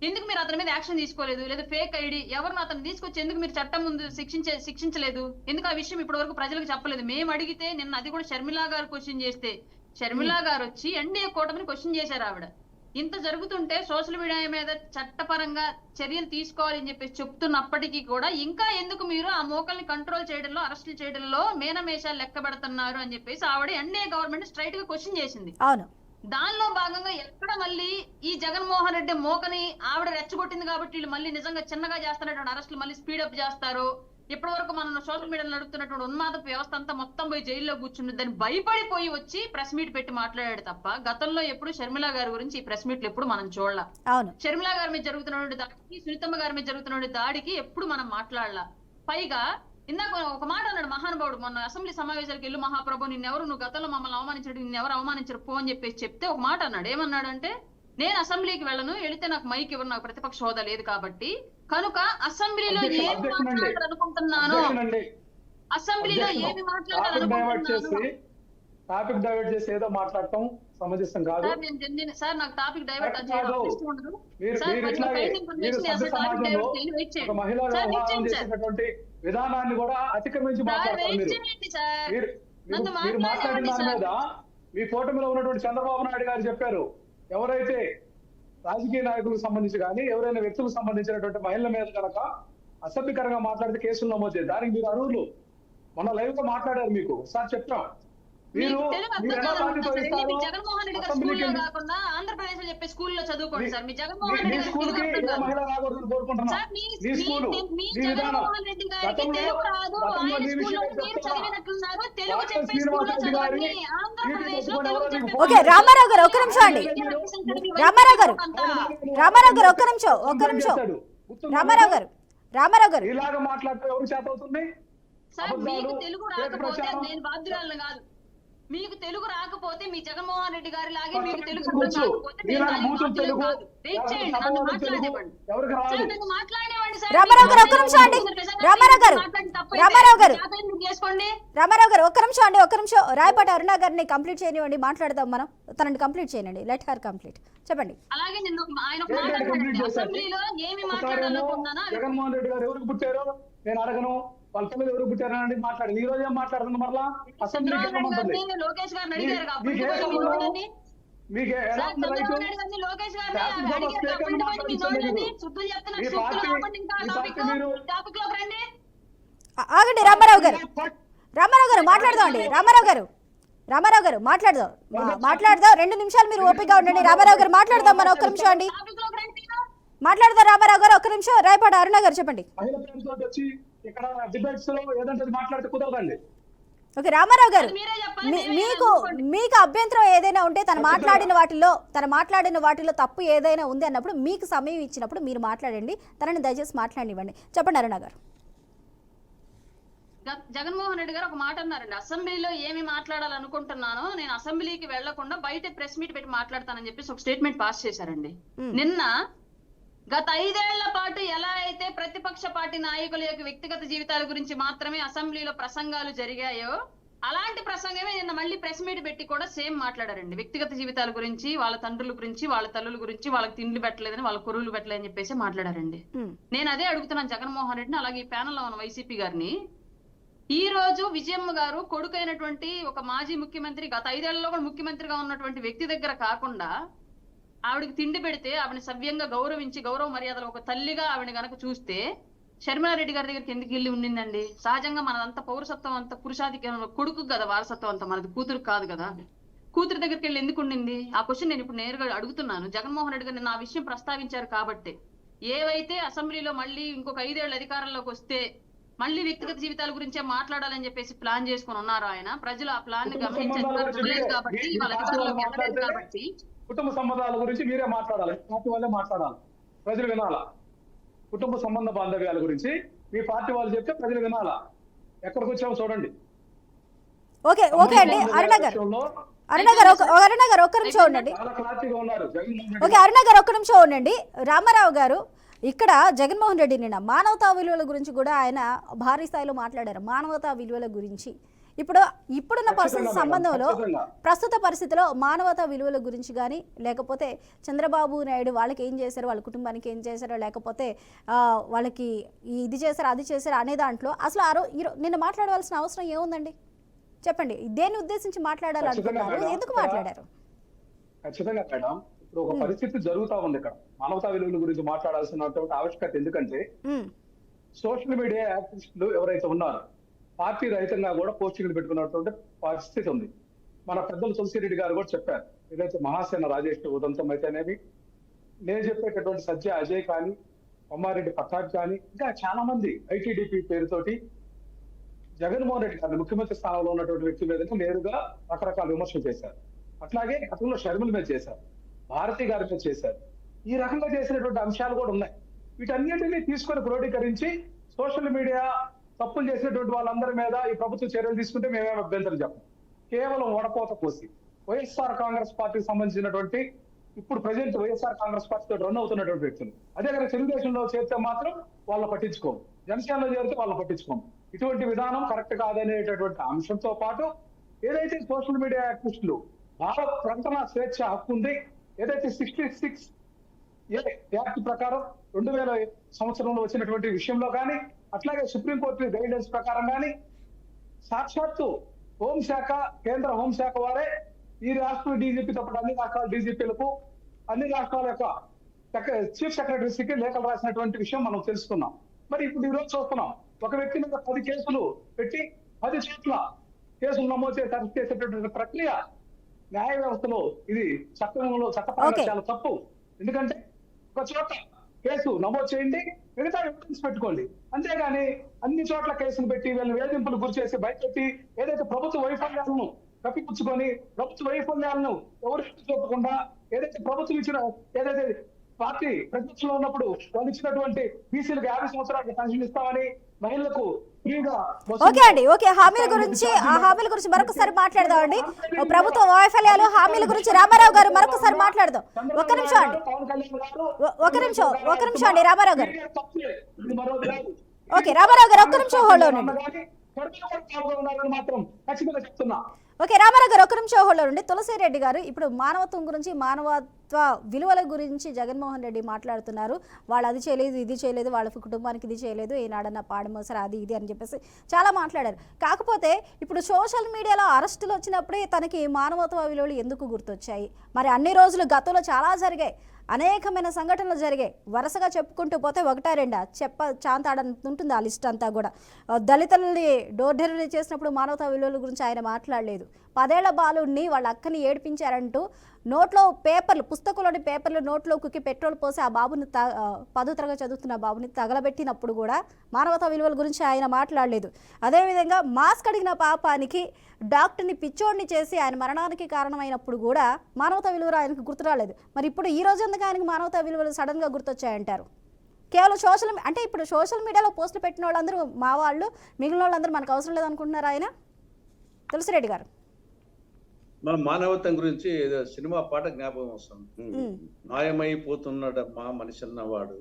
ఎందుకు మీరు అతని మీద యాక్షన్ తీసుకోలేదు? లేదా ఫేక్ ఐడి ఎవరిని అతను తీసుకొచ్చి ఎందుకు మీరు చట్టం ముందు శిక్షించలేదు? ఎందుకు ఆ విషయం ఇప్పటి వరకు ప్రజలకు చెప్పలేదు? మేము అడిగితే నిన్న అది కూడా షర్మిలా గారు క్వశ్చన్ చేస్తే షర్మిలా గారు వచ్చి ఎన్డీఏ కూటమిని క్వశ్చన్ చేశారు. ఆవిడ ఇంత జరుగుతుంటే సోషల్ మీడియా మీద చట్టపరంగా చర్యలు తీసుకోవాలని చెప్పేసి చెప్తున్నప్పటికీ కూడా ఇంకా ఎందుకు మీరు ఆ మోకల్ని కంట్రోల్ చేయడంలో, అరెస్టులు చేయడంలో మేనమేషాలు లెక్క పెడుతున్నారు అని చెప్పేసి ఆవిడ ఎన్డీఏ గవర్నమెంట్ స్ట్రైట్ గా క్వశ్చన్ చేసింది. అవును. దానిలో భాగంగా ఎక్కడ మళ్ళీ ఈ జగన్మోహన్ రెడ్డి మోకని ఆవిడ రెచ్చగొట్టింది కాబట్టి వీళ్ళు మళ్ళీ నిజంగా చిన్నగా చేస్తున్నటువంటి అరెస్టులు మళ్ళీ స్పీడప్ చేస్తారు, ఇప్పటి వరకు మనం సోషల్ మీడియాలో నడుపుతున్నటువంటి ఉన్మాద వ్యవస్థ అంతా మొత్తం పోయి జైల్లో కూర్చుంది, దాన్ని భయపడిపోయి వచ్చి ప్రెస్ మీట్ పెట్టి మాట్లాడాడు తప్ప గతంలో ఎప్పుడు షర్మిలా గారి గురించి ఈ ప్రెస్ మీట్లు ఎప్పుడు మనం చూడాల. షర్మిలా గారి మీద జరుగుతున్నటువంటి దాడికి, సునీతమ్మ గారి మీద జరుగుతున్నటువంటి దాడికి ఎప్పుడు మనం మాట్లాడాల. పైగా ఇందాక ఒక మాట అన్నాడు మహానుభావుడు, మొన్న అసెంబ్లీ సమావేశాలకు వెళ్ళు మహాప్రభు, నువ్వు గతంలో మమ్మల్ని అవమానించడు, నిన్నెవరు అవమానించరు పో అని చెప్పేసి చెప్తే ఒక మాట అన్నాడు. ఏమన్నాడంటే, నేను అసెంబ్లీకి వెళ్ళను, వెళితే నాకు మైక్ ఇవ్వరు, నాకు ప్రతిపక్ష హోదా లేదు కాబట్టి, కనుక అసెంబ్లీలో ఏమి మాట్లాడాలనుకుంటున్నాను, అసెంబ్లీలో ఏమి మాట్లాడాలనుకుంటున్నాను, టాపిక్ డైవర్ట్ చేసి ఏదో మాట్లాడటం సమంజసం కాదు సార్. నాకు టాపిక్ డైవర్ట్ విధానాన్ని కూడా అతిక్రమించి మాట్లాడతారు మీరు మాట్లాడిన దాని మీద. మీ కూటమిలో ఉన్నటువంటి చంద్రబాబు నాయుడు గారు చెప్పారు, ఎవరైతే రాజకీయ నాయకులకు సంబంధించి కానీ ఎవరైనా వ్యక్తులకు సంబంధించినటువంటి మహిళల మీద కనుక అసభ్యకరంగా మాట్లాడితే కేసులు నమోదు చేయాలి, దానికి మీరు అర్హులు. మొన్న లైవ్ లో మాట్లాడారు, మీకు ఒకసారి చెప్తాం. మీరు జగన్మోహన్ రెడ్డి గారు స్కూల్లో కాకుండా ఆంధ్రప్రదేశ్ లో చెప్పే స్కూల్లో చదువుకోండి సార్. మీ జగన్మోహన్ రెడ్డి గారు మహిళ రాకూడదు కోరుకుంటున్నాం. జగన్మోహన్ రెడ్డి గారికి తెలుగు రాదు, ఆయన స్కూల్లో మీరు చదివినట్లున్నారు, తెలుగు చెప్పే స్కూల్లో చదవండి. ఆంధ్రప్రదేశ్ లో తెలుగు చెప్పే. ఓకే రామారావు గారు ఒక్క నిమిషం అండి. రామారావు గారు ఒక్క నిమిషం. రామారావు గారు ఇలాగా మాట్లాడితే ఎవరు చేత అవుతుంది? సార్ మీకు తెలుగు రాకపోతే నేను బాధ్యురాలను కాదు, మీకు తెలుగు రాకపోతే మీ జగన్మోహన్ రెడ్డి గారి లాగే మీకు తెలుగు రాకపోతే రామారావు గారు ఒక్క నిమిషం అండి. రామారావు గారు ఒక్క నిమిషం రాయపాటి అరుణ గారిని కంప్లీట్ చేయనివ్వండి, మాట్లాడదాం మనం. తనని కంప్లీట్ చేయండి, లెట్ హర్ కంప్లీట్. చెప్పండి. అలాగే నేను ఆయన అసెంబ్లీలో ఏమి మాట్లాడాలనుకున్నానో జగన్మోహన్ రెడ్డి గారు ఎవరికి పుట్టారో నేను అడగను, వాళ్ళ పిల్లలు ఎవరు పుట్టారని మాట్లాడింది. ఈ రోజు ఏం మాట్లాడుతుంది మరలా? లోకేష్ గారిని అడిగారు, ఆగండి రామారావు గారు మాట్లాడదాం. రామారావు గారు మాట్లాడదాం 2 నిమిషాలు మీరు ఓపికగా ఉండండి. రామారావు గారు మాట్లాడదాం మనం. ఒక్క నిమిషం అండి, మాట్లాడదాం రామారావు గారు. ఒక్క నిమిషం. రాయపాటి అరుణ గారు చెప్పండి. ఓకే రామారావు గారు, మీకు అభ్యంతరం ఏదైనా ఉంటే తను మాట్లాడిన వాటిలో తప్పు ఏదైనా ఉంది అన్నప్పుడు మీకు సమయం ఇచ్చినప్పుడు మీరు మాట్లాడండి, తనని దయచేసి మాట్లాడివ్వండి. చెప్పండి అరుణ గారు. జగన్మోహన్ రెడ్డి గారు ఒక మాట అన్నారండి, అసెంబ్లీలో ఏమి మాట్లాడాలనుకుంటున్నానో నేను అసెంబ్లీకి వెళ్లకుండా బయట ప్రెస్ మీట్ పెట్టి మాట్లాడతానని చెప్పేసి ఒక స్టేట్మెంట్ పాస్ చేశారండి. నిన్న గత 5 ఏళ్ల పాటు ఎలా అయితే ప్రతిపక్ష పార్టీ నాయకుల యొక్క వ్యక్తిగత జీవితాల గురించి మాత్రమే అసెంబ్లీలో ప్రసంగాలు జరిగాయో అలాంటి ప్రసంగమే నిన్న మళ్ళీ ప్రెస్ మీట్ పెట్టి కూడా సేమ్ మాట్లాడారండి. వ్యక్తిగత జీవితాల గురించి, వాళ్ళ తండ్రుల గురించి, వాళ్ళ తల్లుల గురించి, వాళ్ళకి తిండ్లు పెట్టలేదని, వాళ్ళ కొరువులు పెట్టలేదని చెప్పేసి మాట్లాడారండి. నేను అదే అడుగుతున్నాను జగన్మోహన్ రెడ్డిని, అలాగే ఈ ప్యానెల్లో ఉన్న వైసీపీ గారిని. ఈ రోజు విజయమ్మ గారు కొడుకైనటువంటి ఒక మాజీ ముఖ్యమంత్రి, గత 5 ఏళ్లలో కూడా ముఖ్యమంత్రిగా ఉన్నటువంటి వ్యక్తి దగ్గర కాకుండా ఆవిడకి తిండి పెడితే ఆవిడని సవ్యంగా గౌరవించి గౌరవ మర్యాదలు ఒక తల్లిగా ఆవిడ గనక చూస్తే షర్మిలారెడ్డి గారి దగ్గరికి ఎందుకు వెళ్ళి ఉండిందండి? సహజంగా మనదంతా పౌరసత్వం అంతా పురుషాధిక్యం, కొడుకు కదా వారసత్వం అంతా, మనది కూతురు కాదు కదా. కూతురు దగ్గరికి వెళ్ళి ఎందుకు ఉండింది? ఆ క్వశ్చన్ నేను ఇప్పుడు నేరుగా అడుగుతున్నాను. జగన్మోహన్ రెడ్డి గారు నిన్న ఆ విషయం ప్రస్తావించారు కాబట్టి, ఏవైతే అసెంబ్లీలో మళ్ళీ ఇంకొక 5 ఏళ్ళు అధికారంలోకి వస్తే మళ్ళీ వ్యక్తిగత జీవితాల గురించే మాట్లాడాలని చెప్పేసి ప్లాన్ చేసుకుని ఉన్నారు ఆయన. ప్రజలు ఆ ప్లాన్ ని గమనించారు కాబట్టి, వాళ్ళ అధికారంలోకి వెళ్ళలేదు కాబట్టి. కుటుంబ సంబంధాల గురించి మీరే మాట్లాడాలి, పార్టీ వాళ్ళే మాట్లాడాలి, ప్రజలు వినాలా. కుటుంబ సంబంధ బాంధవ్యాల గురించి మీ పార్టీ వాళ్ళు చెప్తే ప్రజలు వినాలా. ఎక్కడికి వచ్చామో చూడండి. ఓకే అండి. అరుణ గారు ఒక్క నిమిషం ఉండండి. చాలా క్లారిటీగా ఉన్నారు జగన్మోహన్ ఓకే, అరుణ గారు ఒక్క నిమిషం ఉండండి. రామారావు గారు, ఇక్కడ జగన్మోహన్ రెడ్డి నిన్న మానవతా విలువల గురించి కూడా ఆయన భారీ స్థాయిలో మాట్లాడారు. మానవతా విలువల గురించి ఇప్పుడున్న ప్రస్తుత పరిస్థితిలో మానవతా విలువల గురించి కానీ, లేకపోతే చంద్రబాబు నాయుడు వాళ్ళకి ఏం చేశారు, వాళ్ళ కుటుంబానికి ఏం చేశారో, లేకపోతే వాళ్ళకి ఇది చేశారు అది చేశారు అనే దాంట్లో అసలు నిన్న మాట్లాడవలసిన అవసరం ఏముందండి? చెప్పండి, దేన్ని ఉద్దేశించి మాట్లాడాలనుకున్నారు, ఎందుకు మాట్లాడారు? ఖచ్చితంగా మేడం, ఇప్పుడు ఒక పరిస్థితి జరుగుతా ఉంది ఇక్కడ. మానవతా విలువల గురించి మాట్లాడాల్సినటువంటి ఆవశ్యకత ఎందుకంటే, సోషల్ మీడియా యాక్టివిస్టులు ఎవరైతే ఉన్నారో పార్టీ రహితంగా కూడా పోస్టింగ్లు పెట్టుకున్నటువంటి పరిస్థితి ఉంది. మన పెద్దలు తులసిరెడ్డి గారు కూడా చెప్పారు. ఏదైతే మహాసేన రాజేష్ ఉదంతం అయితేనేవి, నేను చెప్పేటటువంటి సజ్జ అజయ్ కానీ, కొమ్మారెడ్డి ప్రతాప్ కానీ, ఇంకా చాలా మంది ఐటీడీపీ పేరుతోటి జగన్మోహన్ రెడ్డి గారిని ముఖ్యమంత్రి స్థానంలో ఉన్నటువంటి వ్యక్తి మీద నేరుగా రకరకాల విమర్శలు చేశారు. అట్లాగే గతంలో షర్మిల మీద చేశారు, భారతి గారి మీద చేశారు. ఈ రకంగా చేసినటువంటి అంశాలు కూడా ఉన్నాయి. వీటన్నిటినీ తీసుకొని క్రోడీకరించి సోషల్ మీడియా తప్పులు చేసినటువంటి వాళ్ళందరి మీద ఈ ప్రభుత్వం చర్యలు తీసుకుంటే మేమేమో అభ్యంతరం చెప్పం. కేవలం వడపోత పోసి వైఎస్ఆర్ కాంగ్రెస్ పార్టీకి సంబంధించినటువంటి, ఇప్పుడు ప్రజెంట్ వైఎస్ఆర్ కాంగ్రెస్ పార్టీతో రన్ అవుతున్నటువంటి వ్యక్తులు, అదే కనుక తెలుగుదేశంలో చేరితే మాత్రం వాళ్ళని పట్టించుకోము, జనసేనలో చేరితే వాళ్ళని పట్టించుకోము. ఇటువంటి విధానం కరెక్ట్ కాదనేటటువంటి అంశంతో పాటు, ఏదైతే సోషల్ మీడియా యాక్టివిస్టులు భావ ప్రకటన స్వేచ్ఛ హక్కు ఉంది, ఏదైతే 66 యాక్ట్ ప్రకారం 2000 సంవత్సరంలో వచ్చినటువంటి విషయంలో కానీ, అట్లాగే సుప్రీంకోర్టు గైడ్లైన్స్ ప్రకారం కానీ, సాక్షాత్తు హోంశాఖ, కేంద్ర హోంశాఖ వారే ఈ రాష్ట్ర డీజీపీతో పాటు అన్ని రాష్ట్రాల డీజీపీలకు, అన్ని రాష్ట్రాల యొక్క చీఫ్ సెక్రటరీస్కి లేఖలు రాసినటువంటి విషయం మనం తెలుసుకున్నాం. మరి ఇప్పుడు ఈ రోజు చూస్తున్నాం, ఒక వ్యక్తి మీద 10 కేసులు పెట్టి 10 చోట్ల కేసులు నమోదు చేసి అరెస్ట్ చేసేటటువంటి ప్రక్రియ న్యాయ వ్యవస్థలో ఇది చట్టపరంగా చాలా తప్పు. ఎందుకంటే ఒక చోట కేసు నమోదు చేయండి, మిగతా ఎవిడెన్స్ పెట్టుకోండి, అంతేగాని అన్ని చోట్ల కేసులు పెట్టి వీళ్ళని వేధింపులు గురి చేసి భయపెట్టి ఏదైతే ప్రభుత్వ వైఫల్యాలను కప్పిపుచ్చుకొని, ప్రభుత్వ వైఫల్యాలను ఎవరు చూపకుండా, ఏదైతే ప్రభుత్వం ఇచ్చిన, ఏదైతే పార్టీ ప్రతిపక్షంలో ఉన్నప్పుడు వాళ్ళు ఇచ్చినటువంటి బీసీలకు 50 సంవత్సరాలకు పెన్షన్ ఇస్తామని, మహిళలకు ఫ్రీగా. ఓకే, హామీల గురించి మరొకసారి మాట్లాడదామండి. ప్రభుత్వ వైఫల్యాలు, హామీల గురించి రామారావు గారు మరొకసారి మాట్లాడదాం. ఒక్క నిమిషం అండి రామారావు గారు. ఓకే రామారావు గారు, ఒక్క నిమిషం హోల్డ్ ఉండండి. ఓకే రామారావు గారు, ఒక్క నిమిషం హోల్డ్ ఉండండి. తులసిరెడ్డి గారు, ఇప్పుడు మానవత్వం గురించి, మానవత్వ విలువల గురించి జగన్మోహన్ రెడ్డి మాట్లాడుతున్నారు. వాళ్ళు అది చేయలేదు, ఇది చేయలేదు, వాళ్ళ కుటుంబానికి ఇది చేయలేదు, ఏనాడన్నా పాడమోసారు అది ఇది అని చెప్పేసి చాలా మాట్లాడారు. కాకపోతే ఇప్పుడు సోషల్ మీడియాలో అరెస్టులు వచ్చినప్పుడే తనకి మానవత్వ విలువలు ఎందుకు గుర్తొచ్చాయి? మరి అన్ని రోజులు గతంలో చాలా జరిగాయి, అనేకమైన సంఘటనలు జరిగాయి. వరుసగా చెప్పుకుంటూ పోతే 1-2 చాంతాడంటుంటుంది ఆ లిస్ట్ అంతా కూడా. దళితుల్ని డోర్ డెలివరీ చేసినప్పుడు మానవతా విలువల గురించి ఆయన మాట్లాడలేదు. 10 ఏళ్ల బాలుడిని వాళ్ళ అక్కని ఏడిపించారంటూ నోట్లో పేపర్లు, పుస్తకంలోని పేపర్లు నోట్లో కుక్కి పెట్రోల్ పోసి ఆ బాబుని 10వ తరగతి చదువుతున్న బాబుని తగలబెట్టినప్పుడు కూడా మానవతా విలువల గురించి ఆయన మాట్లాడలేదు. అదేవిధంగా మాస్క్ అడిగిన పాపానికి డాక్టర్ని పిచ్చోడిని చేసి ఆయన మరణానికి కారణమైనప్పుడు కూడా మానవతా విలువలు ఆయనకు గుర్తురాలేదు. మరి ఇప్పుడు ఈ రోజు ఎందుకు ఆయనకు మానవతా విలువలు సడన్గా గుర్తొచ్చాయంటారు? కేవలం ఇప్పుడు సోషల్ మీడియాలో పోస్టులు పెట్టిన వాళ్ళందరూ మా వాళ్ళు, మిగిలిన వాళ్ళందరూ మనకు అవసరం లేదనుకుంటున్నారు ఆయన? తులసిరెడ్డి గారు, మన మానవత్వం గురించి ఏదో సినిమా పాట జ్ఞాపకం వస్తుంది. మాయమైపోతున్నాడమ్మా మనిషి అన్నవాడు,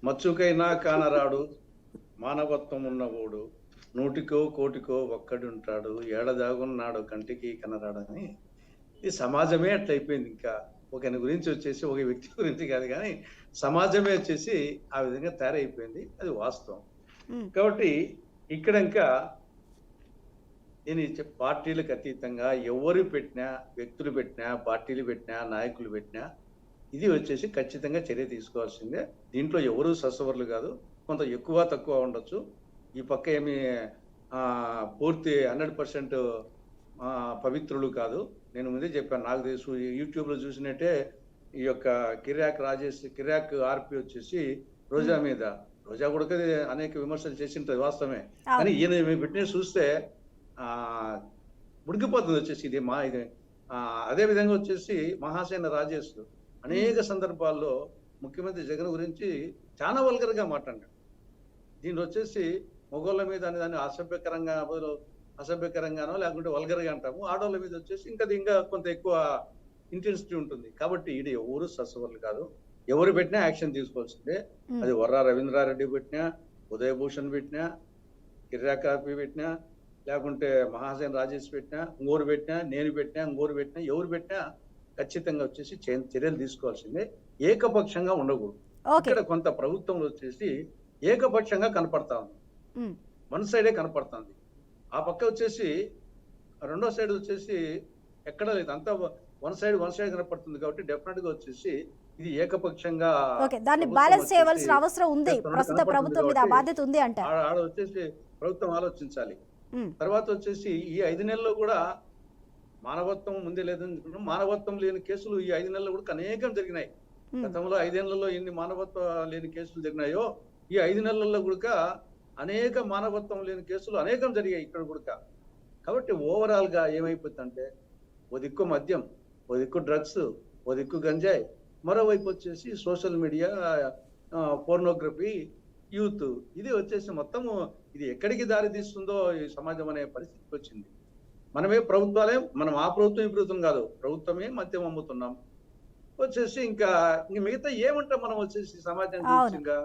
మచ్చుకైనా కానరాడు, మానవత్వం ఉన్నవాడు, 100కో 1,00,00,000 ఒక్కడుంటాడు, ఏడదాగున్నాడు కంటికి కనరాడని. ఈ సమాజమే అట్లయిపోయింది. ఇంకా ఒకరి గురించి వచ్చేసి, ఒక వ్యక్తి గురించి కాదు కానీ సమాజమే వచ్చేసి ఆ విధంగా తయారైపోయింది. అది వాస్తవం. కాబట్టి ఇక్కడ ఇంకా నేను పార్టీలకు అతీతంగా ఎవరు పెట్టినా, వ్యక్తులు పెట్టినా, పార్టీలు పెట్టినా, నాయకులు పెట్టినా ఇది వచ్చేసి ఖచ్చితంగా చర్య తీసుకోవాల్సిందే. దీంట్లో ఎవరు ససవర్లు కాదు. కొంత ఎక్కువ తక్కువ ఉండొచ్చు. ఈ పక్క ఏమి పూర్తి 100% పవిత్రులు కాదు. నేను ముందే చెప్పాను, నాకు తెలుసు. యూట్యూబ్లో చూసినట్టే ఈ యొక్క కిరాక్ ఆర్పి వచ్చేసి రోజా మీద, రోజా కూడా అనేక విమర్శలు చేసి ఉంటుంది వాస్తవమే, కానీ ఈయన పెట్టిన చూస్తే ఉడికిపోతుంది వచ్చేసి ఇది అదే విధంగా వచ్చేసి మహాసేన రాజేష్ అనేక సందర్భాల్లో ముఖ్యమంత్రి జగన్ గురించి చాలా వల్గర్గా మాట్లాడాడు. దీంట్లో వచ్చేసి మగోళ్ళ మీద దాన్ని అసభ్యకరంగానో లేకుంటే వల్గర్గా అంటాము, ఆడవాళ్ళ మీద వచ్చేసి ఇంకా కొంత ఎక్కువ ఇంటెన్సిటీ ఉంటుంది. కాబట్టి ఇది ఎవరు సస్యవర్లు కాదు, ఎవరు పెట్టినా యాక్షన్ తీసుకోవాల్సిందే. అది వర్రా రవీంద్రారెడ్డి పెట్టినా, ఉదయభూషణ్ పెట్టినా, కిరాక్ ఆర్పి పెట్టినా, లేకుంటే మహాసేన రాజేష్ పెట్టినా, ఇంగోరు పెట్టినా, నేను పెట్టినా, ఇంగోరు పెట్టినా, ఎవరు పెట్టినా ఖచ్చితంగా వచ్చేసి చర్యలు తీసుకోవాల్సిందే. ఏకపక్షంగా ఉండకూడదు. ఇక్కడ కొంత ప్రభుత్వంలో వచ్చేసి ఏకపక్షంగా కనపడతా ఉంది, వన్ సైడే కనపడుతుంది. ఆ పక్క వచ్చేసి రెండో సైడ్ వచ్చేసి ఎక్కడ లేదు, అంతా వన్ సైడ్ కనపడుతుంది. కాబట్టి డెఫినెట్ గా వచ్చేసి ఇది ఏకపక్షంగా దాన్ని బ్యాలెన్స్ చేయవలసిన అవసరం ఉంది. ప్రస్తుత ప్రభుత్వం మీద బాధ్యత ఉంది అంటే ఆడ వచ్చేసి ప్రభుత్వం ఆలోచించాలి. తర్వాత వచ్చేసి ఈ 5 నెలల్లో కూడా మానవత్వం ముందే లేదని, మానవత్వం లేని కేసులు ఈ 5 నెలల్లో కూడా అనేకం జరిగినాయి. గతంలో 5 ఏళ్లలో ఎన్ని మానవత్వం లేని కేసులు జరిగినాయో ఈ 5 నెలల్లో కూడా అనేక మానవత్వం లేని కేసులు అనేకం జరిగాయి ఇక్కడ కూడా. కాబట్టి ఓవరాల్ గా ఏమైపోతుందంటే, ఓ దిక్కు మద్యం, ఓ దిక్కు డ్రగ్స్, ఓ దిక్కు గంజాయి, మరోవైపు వచ్చేసి సోషల్ మీడియా, పోర్నోగ్రఫీ, యూత్, ఇది వచ్చేసి మొత్తము ఇది ఎక్కడికి దారి తీస్తుందో ఈ సమాజం అనే పరిస్థితికి వచ్చింది. మనం ఆ ప్రభుత్వం ఈ ప్రభుత్వం కాదు, ప్రభుత్వమే మద్యం అమ్ముతున్నాం వచ్చేసి. ఇంకా మిగతా ఏమంటాం మనం వచ్చేసి సమాజానికి, ఇంకా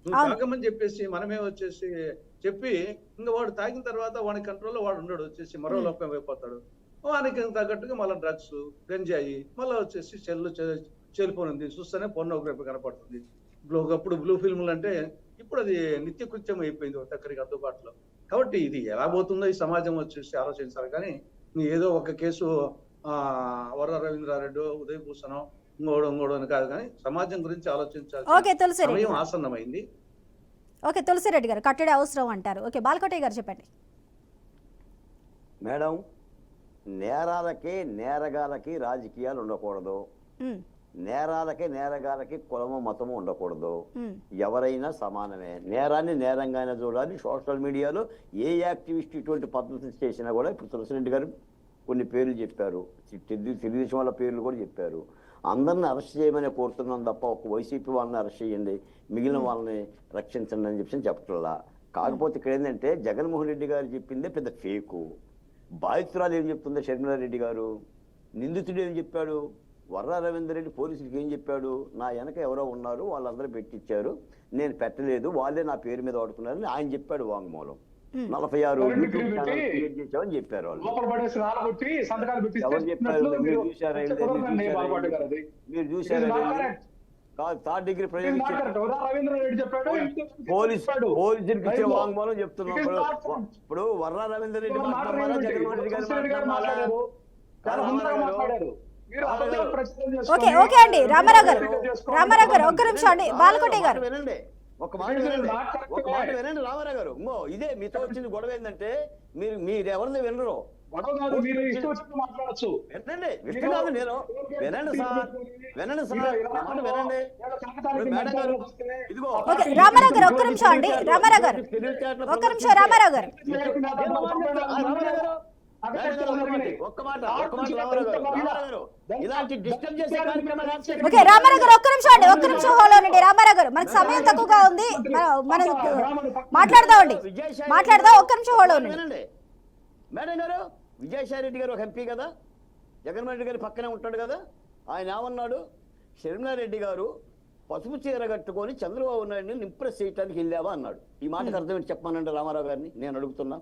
నువ్వు తాగమని చెప్పేసి మనమే వచ్చేసి చెప్పి ఇంకా వాడు తాగిన తర్వాత వాడి కంట్రోల్లో వాడు ఉండడు, వచ్చేసి మరో లోపం అయిపోతాడు. వానికి తగ్గట్టుగా మళ్ళీ డ్రగ్స్, గంజాయి, మళ్ళీ వచ్చేసి సెల్ ఫోన్ ఉంది చూస్తేనే పోర్నోగ్రఫీ కనపడుతుంది. ఒకప్పుడు బ్లూ ఫిల్మ్లు అంటే ఇప్పుడు అది నిత్యకృత్యం అయిపోయింది ఒక్కరికి అందుబాటులో. కాబట్టి ఇది ఎలా పోతుందో ఈ సమాజం వచ్చేసి ఆలోచించాలి. కానీ ఏదో ఒక కేసు వర్ర రవీంద్రారెడ్డి, ఉదయభూషణం, ఇంకోడు అని కాదు, కానీ సమాజం గురించి ఆలోచించాలి. సమయం ఆసన్నమైంది. ఓకే, తులసిరెడ్డి గారు కట్టడి అవసరం అంటారు. ఓకే, బాలకోటయ్య గారు చెప్పండి. మేడం, నేరగాలకి రాజకీయాలు ఉండకూడదు, నేరగాలకి కులము మతము ఉండకూడదు, ఎవరైనా సమానమే. నేరాన్ని నేరంగానే చూడాలి. సోషల్ మీడియాలో ఏ యాక్టివిస్ట్ ఇటువంటి పద్ధతులు చేసినా కూడా, ఇప్పుడు తులసిరెడ్డి గారు కొన్ని పేర్లు చెప్పారు, తెలుగుదేశం వాళ్ళ పేర్లు కూడా చెప్పారు. అందరిని అరెస్ట్ చేయమని కోరుతున్నాం తప్ప ఒక వైసీపీ వాళ్ళని అరెస్ట్ చేయండి, మిగిలిన వాళ్ళని రక్షించండి అని చెప్పట్లా. కాకపోతే ఇక్కడ ఏంటంటే జగన్మోహన్ రెడ్డి గారు చెప్పిందే పెద్ద ఫేకు. బాధితురాలు ఏం చెప్తుందో షర్మిలారెడ్డి గారు, నిందితుడు ఏం చెప్పాడు, వర్రా రవీంద్ర రెడ్డి పోలీసులకి ఏం చెప్పాడు, నా వెనక ఎవరో ఉన్నారు, వాళ్ళందరూ పెట్టించారు, నేను పెట్టలేదు, వాళ్ళే నా పేరు మీద వాడుకున్నారని ఆయన చెప్పాడు వాంగ్మూలం. 46 యూట్యూబ్ ఛానల్ క్రియేట్ చేసామని చెప్పారు వాళ్ళు. ఎవరు చెప్పారు? మీరు చూసారా? మీరు చూసారా? థర్డ్ డిగ్రీ పోలీసులకు ఇచ్చే వాంగ్మూలం చెప్తున్నాం. ఇప్పుడు వర్రా రవీంద్ర రెడ్డి మాట్లాడారా, జగన్మోహన్ రెడ్డి గారు మాట్లాడారు? ఓకే ఓకే అండి, రామారావు గారు ఒక్క నిమిషం అండి. బాలకోటయ్య గారు వినండి, ఒక మాట వినండి రామారావు గారు. ఇదే మీతో వచ్చింది గొడవ ఏంటంటే, మీరు ఎవరిని వినరు. వినండి మేడం గారు, ఇదిగో రామారావు గారు ఒక్క నిమిషం అండి. రామారావు గారు ఒక్క నిమిషం. రామారావు గారు ఓకే, రామారావు గారు ఒక్క నిమిషం అండి, ఒక్క నిమిషం హోల్డ్ అవ్వండి. రామారావు గారు, మనకి సమయం తక్కువగా ఉంది, మనం మాట్లాడదామండి, ఒక్క నిమిషం హోల్డ్ అవ్వండి. మేడం గారు, విజయసాయి రెడ్డి గారు ఒక ఎంపీ కదా, జగన్మోహన్ రెడ్డి గారి పక్కనే ఉంటాడు కదా, ఆయన ఏమన్నాడు, షర్మిలారెడ్డి గారు పసుపు చీర కట్టుకొని చంద్రబాబు నాయుడిని ఇంప్రెస్ చేయడానికి వెళ్ళావా అన్నాడు. ఈ మాటకు అర్థం ఏంటి చెప్పానండి రామారావు గారిని, నేను అడుగుతున్నా.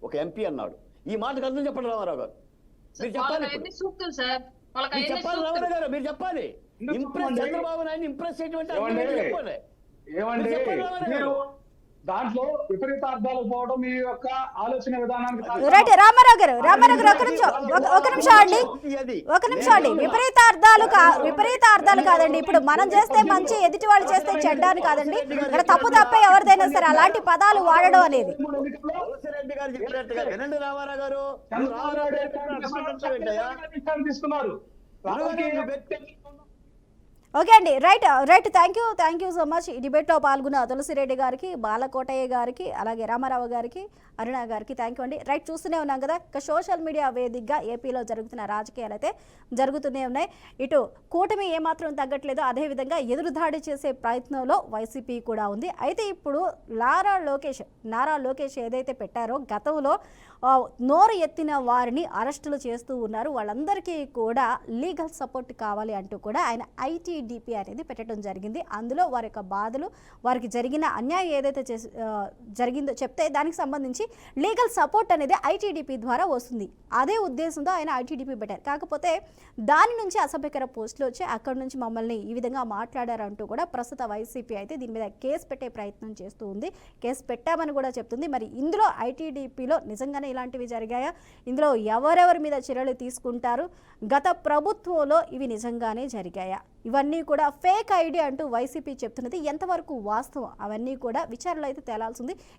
ఒక ఎంపీ అన్నాడు, ఈ మాటకు అర్థం చెప్పండి రామారావు గారు, మీరు చెప్పాలి. రామారావు గారు మీరు చెప్పాలి, ఇంప్రెస్ చంద్రబాబు నాయుడిని ఇంప్రెస్ చేయడం అంటే చెప్పండి. దాంట్లో విపరీత అర్థాలు పోవడం మీ యొక్క ఆలోచన విధానానికి రైట్ రామారావు గారు ఒక నిమిషం అండి విపరీత అర్థాలు కాదండి. ఇప్పుడు మనం చేస్తే మంచి, ఎదుటి వాళ్ళు చేస్తే చెడ్డ అని కాదండి. ఇక్కడ తప్పే ఎవరిదైనా సరే అలాంటి పదాలు వాడడం అనేది. రెడ్డి గారు చెప్పినట్టుగా వినండి రామారావు గారు. తీసుకున్నారు. ఓకే అండి, right thank you so much. ఈ డిబేట్లో పాల్గొన్న తులసిరెడ్డి గారికి, బాలకోటయ్య గారికి, అలాగే రామారావు గారికి, అరుణ గారికి థ్యాంక్ యూ అండి. రైట్, చూస్తూనే ఉన్నాం కదా, ఇక సోషల్ మీడియా వేదికగా ఏపీలో జరుగుతున్న రాజకీయాలు అయితే జరుగుతూనే ఉన్నాయి. ఇటు కూటమి ఏమాత్రం తగ్గట్లేదు, అదేవిధంగా ఎదురుదాడి చేసే ప్రయత్నంలో వైసీపీ కూడా ఉంది. అయితే ఇప్పుడు నారా లోకేష్ ఏదైతే పెట్టారో గతంలో నోరు ఎత్తిన వారిని అరెస్టులు చేస్తూ ఉన్నారు. వాళ్ళందరికీ కూడా లీగల్ సపోర్ట్ కావాలి అంటూ కూడా ఆయన ITDP అనేది పెట్టడం జరిగింది. అందులో వారి యొక్క బాధలు, వారికి జరిగిన అన్యాయం ఏదైతే జరిగిందో చెప్తే దానికి సంబంధించి లీగల్ సపోర్ట్ అనేది ITDP ద్వారా వస్తుంది. అదే ఉద్దేశంతో ఆయన ITDP పెట్టారు. కాకపోతే దాని నుంచి అసభ్యకర పోస్టులు వచ్చి అక్కడి నుంచి మమ్మల్ని ఈ విధంగా మాట్లాడారంటూ కూడా ప్రస్తుత వైసీపీ అయితే దీని మీద కేసు పెట్టే ప్రయత్నం చేస్తూ ఉంది. కేసు పెట్టామని కూడా చెప్తుంది. మరి ఇందులో ITDPలో నిజంగానే ఇలాంటివి జరిగాయా, ఇందులో ఎవరెవరి మీద చర్యలు తీసుకుంటారు, గత ప్రభుత్వంలో ఇవి నిజంగానే జరిగాయా, ఇవన్నీ కూడా ఫేక్ ఐడి అంటూ వైసీపీ చెప్తున్నది ఎంతవరకు వాస్తవం, అవన్నీ కూడా విచారణలో అయితే తేలాల్సింది.